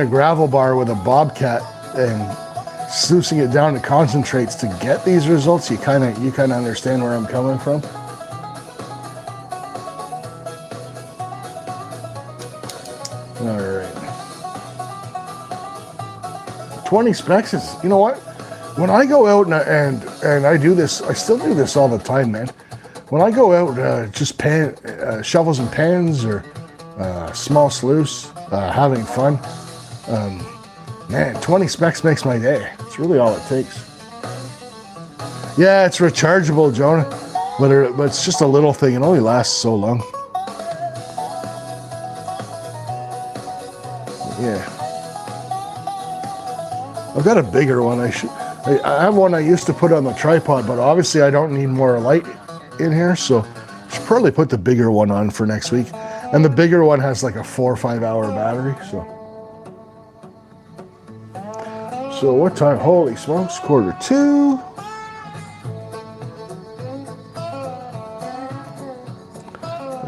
gravel bar with a Bobcat and sluicing it down to concentrates to get these results, you kind of understand where I'm coming from. All right. 20 specs is, you know what? When I go out and I do this, I still do this all the time, man. When I go out, just shovels and pans or small sluice, having fun, man, 20 specs makes my day. It's really all it takes. Yeah, it's rechargeable, Jonah, but it's just a little thing. It only lasts so long. Yeah. I've got a bigger one. I have one I used to put on the tripod, but obviously I don't need more light in here, so I should probably put the bigger one on for next week. And the bigger one has like a 4 or 5 hour battery, so. So what time? Holy smokes, 1:45.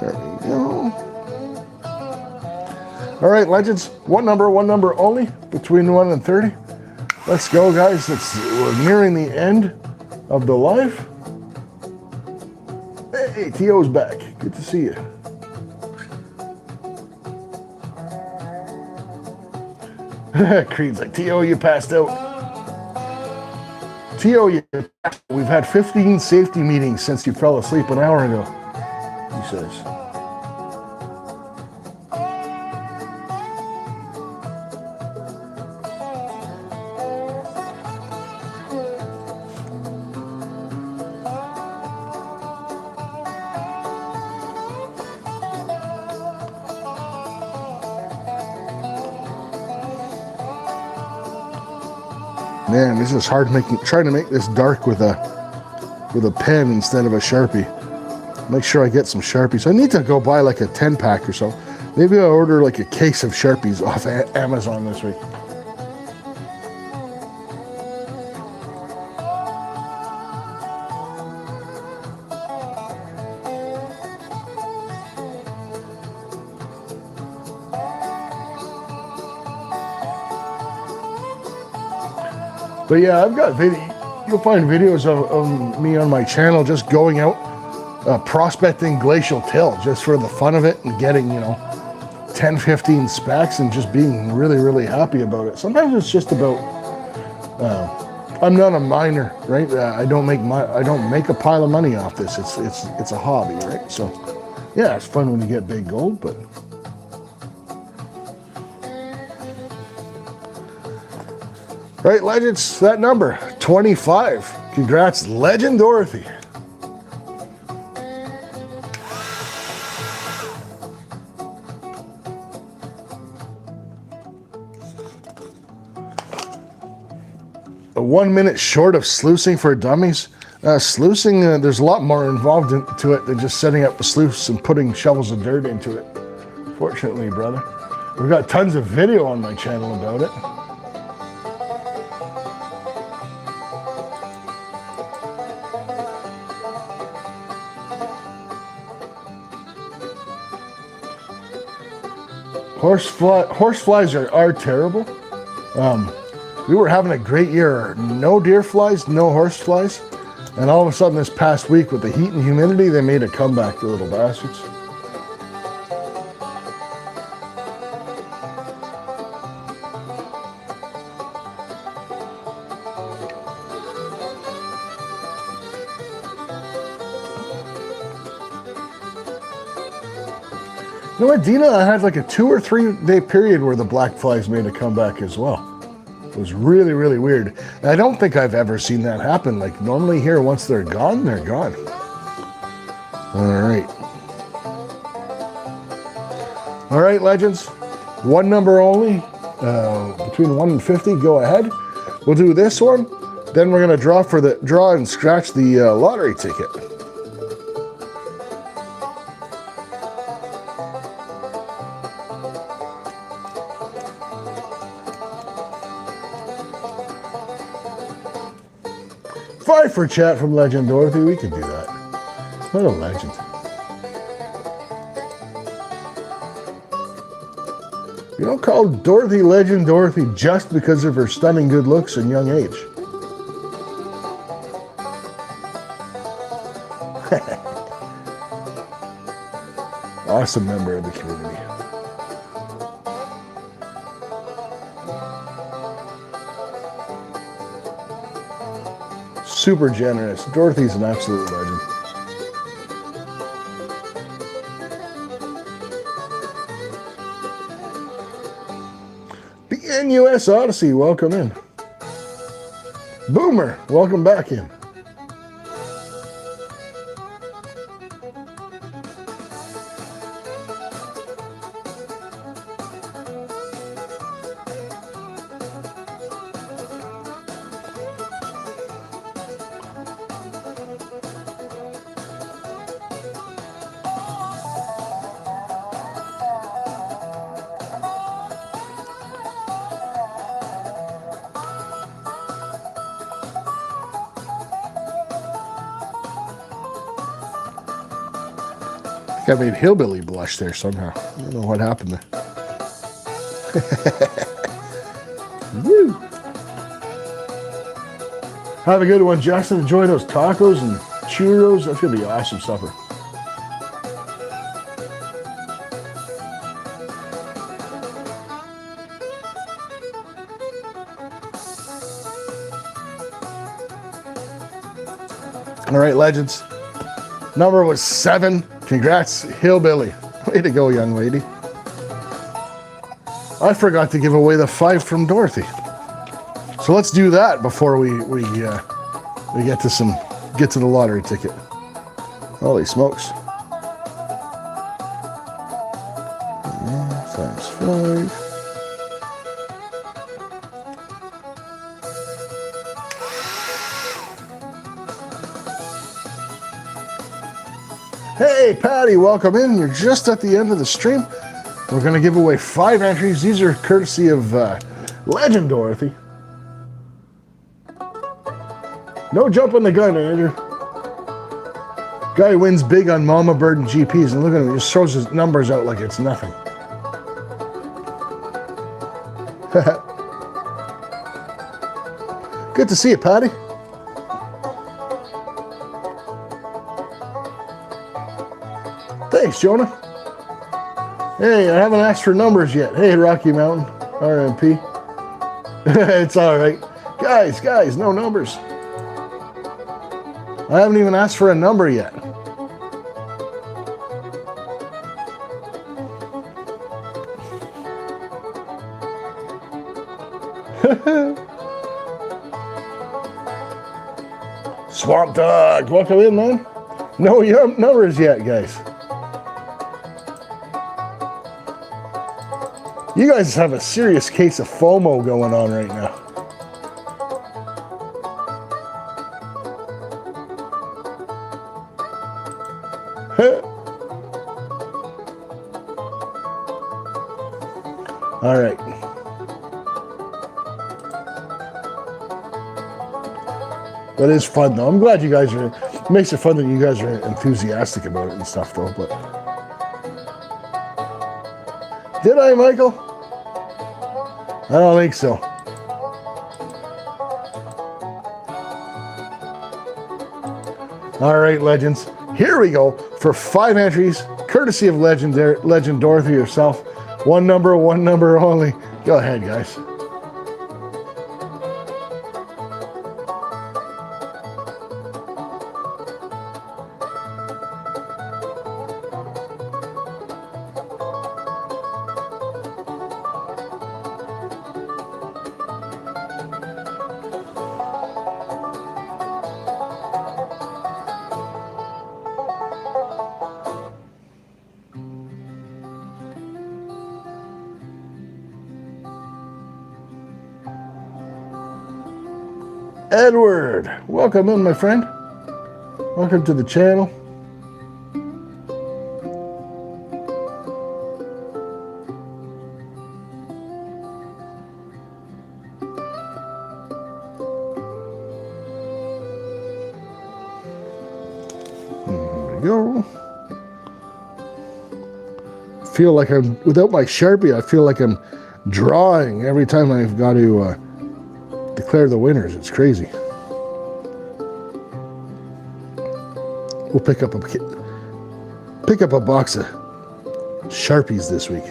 There we go. All right, legends, one number only, between 1 and 30. Let's go, guys. We're nearing the end of the live. Hey, T.O.'s back. Good to see you. Creed's like, T.O., you passed out. T.O., we've had 15 safety meetings since you fell asleep an hour ago, he says. Man, this is hard trying to make this dark with a pen instead of a Sharpie. Make sure I get some Sharpies. I need to go buy like a 10-pack or so. Maybe I'll order like a case of Sharpies off Amazon this week. But yeah, I've got you'll find videos of me on my channel just going out prospecting glacial till just for the fun of it and getting, you know, 10, 15 specs and just being really, really happy about it. Sometimes it's just about, I'm not a miner, right? I don't make a pile of money off this. It's a hobby, right? So yeah, it's fun when you get big gold, but. Right, legends, that number, 25. Congrats, Legend Dorothy. A 1 minute short of sluicing for dummies. Sluicing, there's a lot more involved into it than just setting up the sluice and putting shovels of dirt into it. Fortunately, brother. We've got tons of video on my channel about it. Horseflies are terrible. We were having a great year. No deer flies, no horseflies. And all of a sudden this past week with the heat and humidity, they made a comeback, the little bastards. You know what, Dina? I had like a 2 or 3 day period where the black flies made a comeback as well. It was really, really weird. And I don't think I've ever seen that happen. Like normally here, once they're gone, they're gone. All right. All right, legends. One number only, between 1 and 50. Go ahead. We'll do this one. Then we're gonna draw and scratch the lottery ticket. $5 for chat from Legend Dorothy. We can do that. What a legend. You don't call Dorothy Legend Dorothy just because of her stunning good looks and young age. Awesome member of the community. Super generous. Dorothy's an absolute legend. BNUS Odyssey, welcome in. Boomer, welcome back in. I made Hillbilly blush there somehow. I don't know what happened there. Woo! Have a good one, Justin. Enjoy those tacos and churros. That's going to be an awesome supper. All right, legends. Number was 7. Congrats, Hillbilly. Way to go, young lady. I forgot to give away the 5 from Dorothy. So let's do that before we get to the lottery ticket. Holy smokes. Times 5. Hey, Patty, welcome in. You're just at the end of the stream. We're going to give away 5 entries. These are courtesy of Legend Dorothy. No jumping the gun, Andrew. Guy wins big on Mama Bird and GPs, and look at him. He just throws his numbers out like it's nothing. Good to see you, Patty. Thanks, Jonah. Hey, I haven't asked for numbers yet. Hey, Rocky Mountain, RMP. It's all right. Guys, no numbers. I haven't even asked for a number yet. Swamp Dog, welcome in, man. No numbers yet, guys. You guys have a serious case of FOMO going on right now. All right. That is fun, though. I'm glad you guys are. It makes it fun that you guys are enthusiastic about it and stuff, though. But did I, Michael? I don't think so. All right, legends. Here we go for 5 entries, courtesy of Legend Dorothy herself. One number only. Go ahead, guys. Edward, welcome in, my friend. Welcome to the channel. There we go. Feel like I'm, without my Sharpie, I feel like I'm drawing every time I've got to declare the winners. It's crazy. We'll pick up a box of Sharpies this week.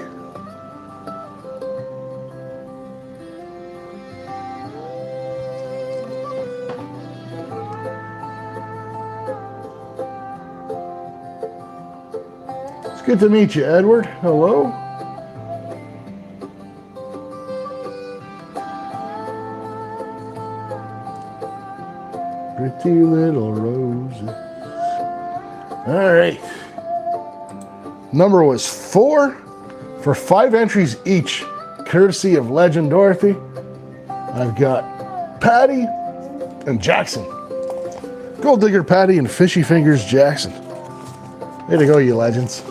It's good to meet you, Edward. Hello. Pretty little roses. All right. Number was 4 for 5 entries each, courtesy of Legend Dorothy. I've got Patty and Jackson. Gold Digger Patty and Fishy Fingers Jackson. Way to go, you legends.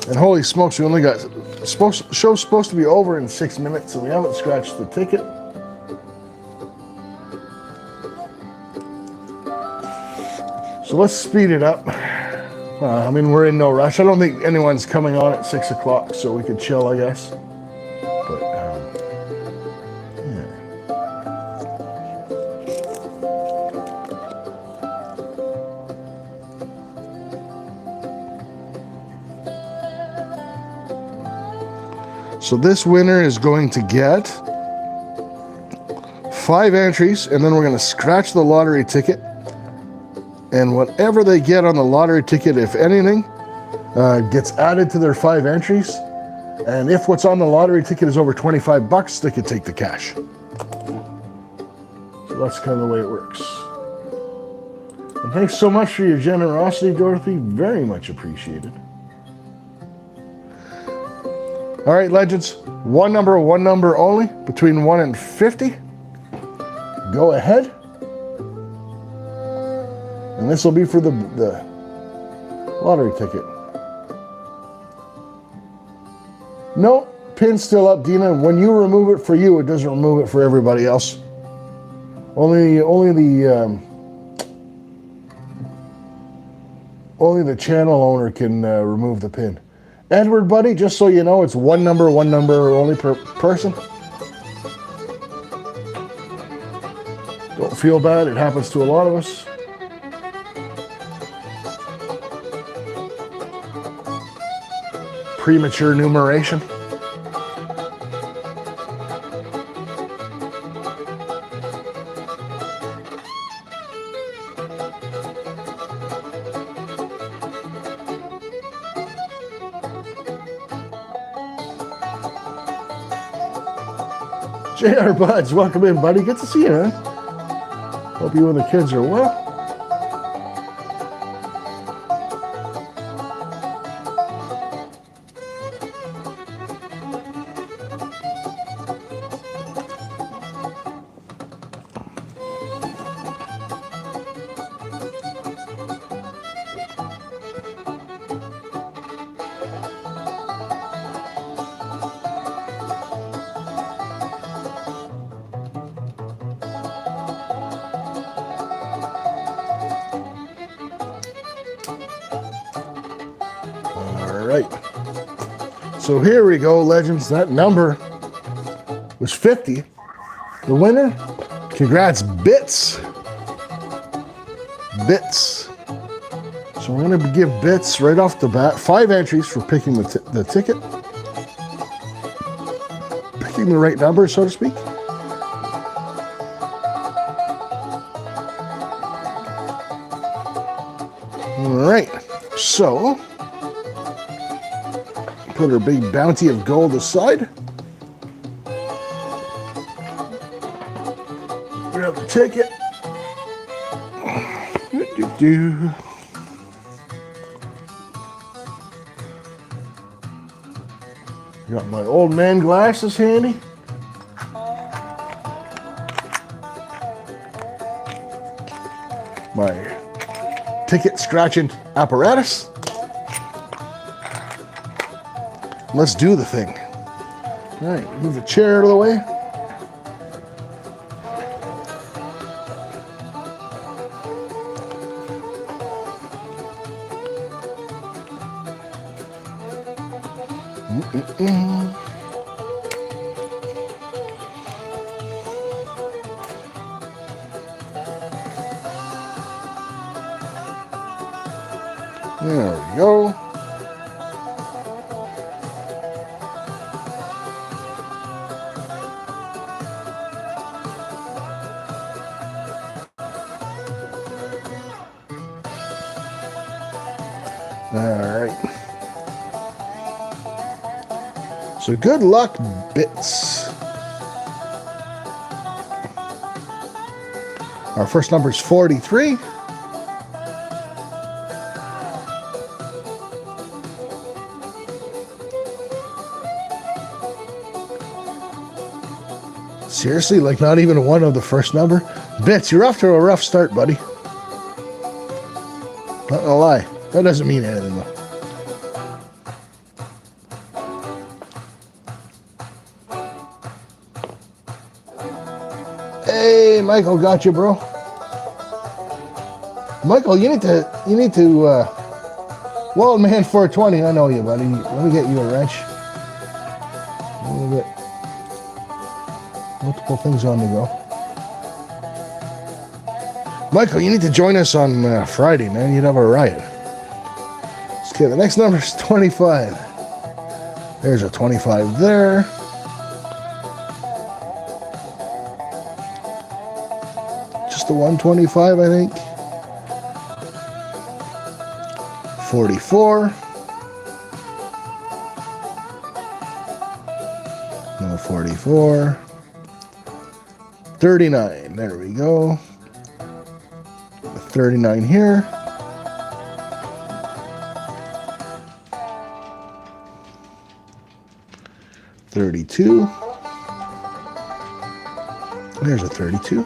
And holy smokes, we only got, show's supposed to be over in 6 minutes, so we haven't scratched the ticket. So let's speed it up. I mean, we're in no rush. I don't think anyone's coming on at 6 o'clock, so we could chill, I guess. But, yeah. So this winner is going to get 5 entries, and then we're going to scratch the lottery ticket. And whatever they get on the lottery ticket, if anything, gets added to their 5 entries. And if what's on the lottery ticket is over $25, they could take the cash. So that's kind of the way it works. And thanks so much for your generosity, Dorothy. Very much appreciated. All right, legends. One number only, between 1 and 50. Go ahead. And this will be for the lottery ticket. No, pin's still up, Dina. When you remove it for you, it doesn't remove it for everybody else. Only the channel owner can remove the pin. Edward, buddy, just so you know, it's one number only per person. Don't feel bad. It happens to a lot of us. Premature numeration. JR Buds, welcome in, buddy. Good to see you, man. Hope you and the kids are well. So here we go, legends. That number was 50. The winner, congrats, Bits. Bits. So we're going to give Bits right off the bat 5 entries for picking the ticket. Picking the right number, so to speak. All right. So put our big bounty of gold aside. Grab the ticket. Got my old man glasses handy. my ticket scratching apparatus. Let's do the thing. All right, move the chair out of the way. There we go. All right. So good luck, bits. Our first number is 43. Seriously, like not even one of the first number? Bits, you're off to a rough start, buddy. Not gonna lie. That doesn't mean anything, though. Hey, Michael, got you, bro. Michael, you need to, Wild Man 420, I know you, buddy. Let me get you a wrench. A little bit. Multiple things on the go. Michael, you need to join us on Friday, man. You'd have a riot. Okay, the next number is 25. There's a 25 there. Just the 125, I think. 44. No 44. 39. There we go. 39 here. 32. There's a 32.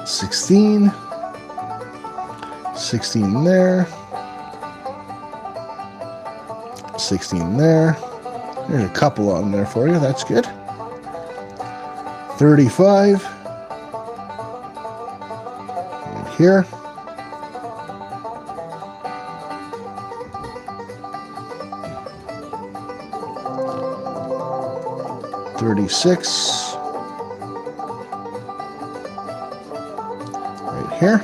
$16. $16 there. $16 there. There's a couple on there for you. That's good. 35. And here. 36. Right here.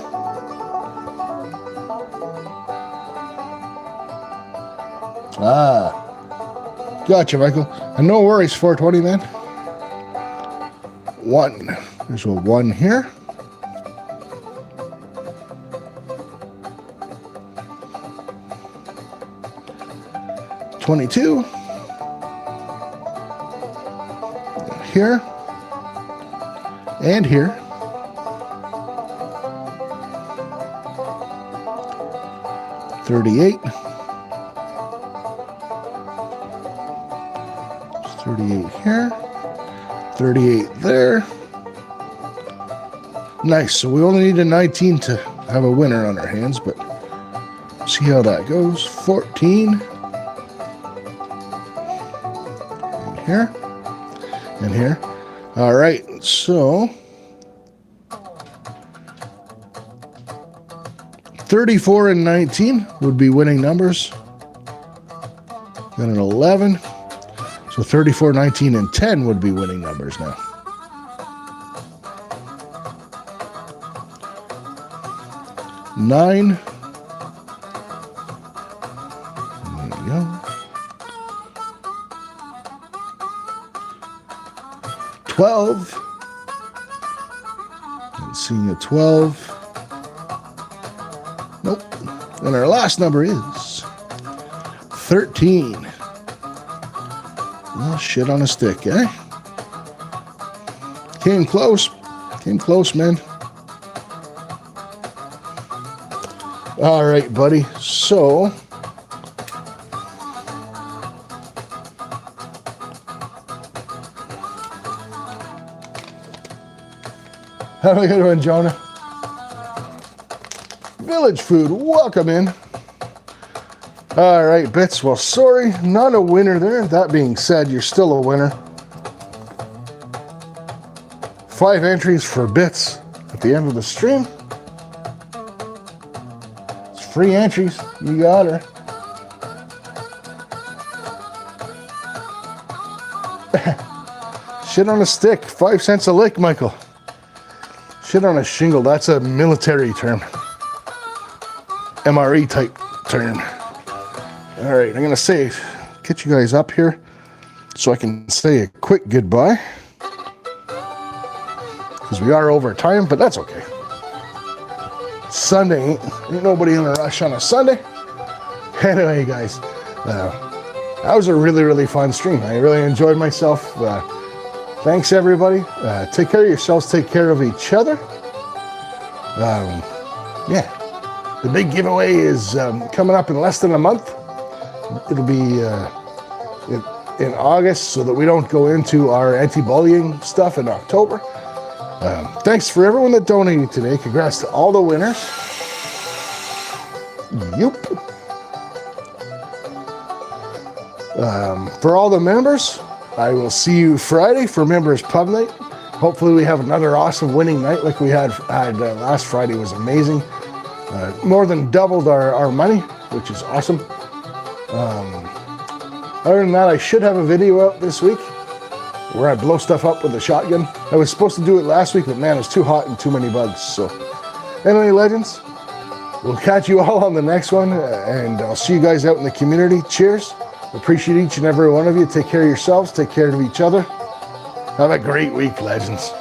Gotcha, Michael. And no worries, 420, man. 1. There's a 1 here. $22. Here. And here. $38. 38 here. 38 there. Nice. So we only need a 19 to have a winner on our hands, but see how that goes. 14. And here. And here. All right. So 34 and 19 would be winning numbers. Then an 11. So 34, 19, and 10 would be winning numbers now. Nine. There you go. 12. I'm seeing a 12. Nope. And our last number is 13. Well, shit on a stick, eh? Came close. Came close, man. All right, buddy. So Have a good one, Jonah. Village Food, welcome in. All right, Bits. Well, sorry, not a winner there. That being said, you're still a winner. 5 entries for Bits at the end of the stream. It's free entries. You got her. Shit on a stick, 5 cents a lick, Michael. Shit on a shingle, that's a military term. MRE type term. All right, I'm gonna get you guys up here so I can say a quick goodbye. Because we are over time, but that's okay. Sunday, ain't nobody in a rush on a Sunday. Anyway, guys, that was a really, really fun stream. I really enjoyed myself. Thanks, everybody. Take care of yourselves. Take care of each other. Yeah, the big giveaway is coming up in less than a month. It'll be in August so that we don't go into our anti-bullying stuff in October. Thanks for everyone that donated today. Congrats to all the winners. Yup. For all the members, I will see you Friday for Members Pub Night. Hopefully we have another awesome winning night like we had last Friday. Was amazing. More than doubled our money, which is awesome. Other than that, I should have a video out this week where I blow stuff up with a shotgun. I was supposed to do it last week, but man, it's too hot and too many bugs. So anyway, legends, we'll catch you all on the next one, and I'll see you guys out in the community. Cheers. Appreciate each and every one of you. Take care of yourselves. Take care of each other. Have a great week, legends.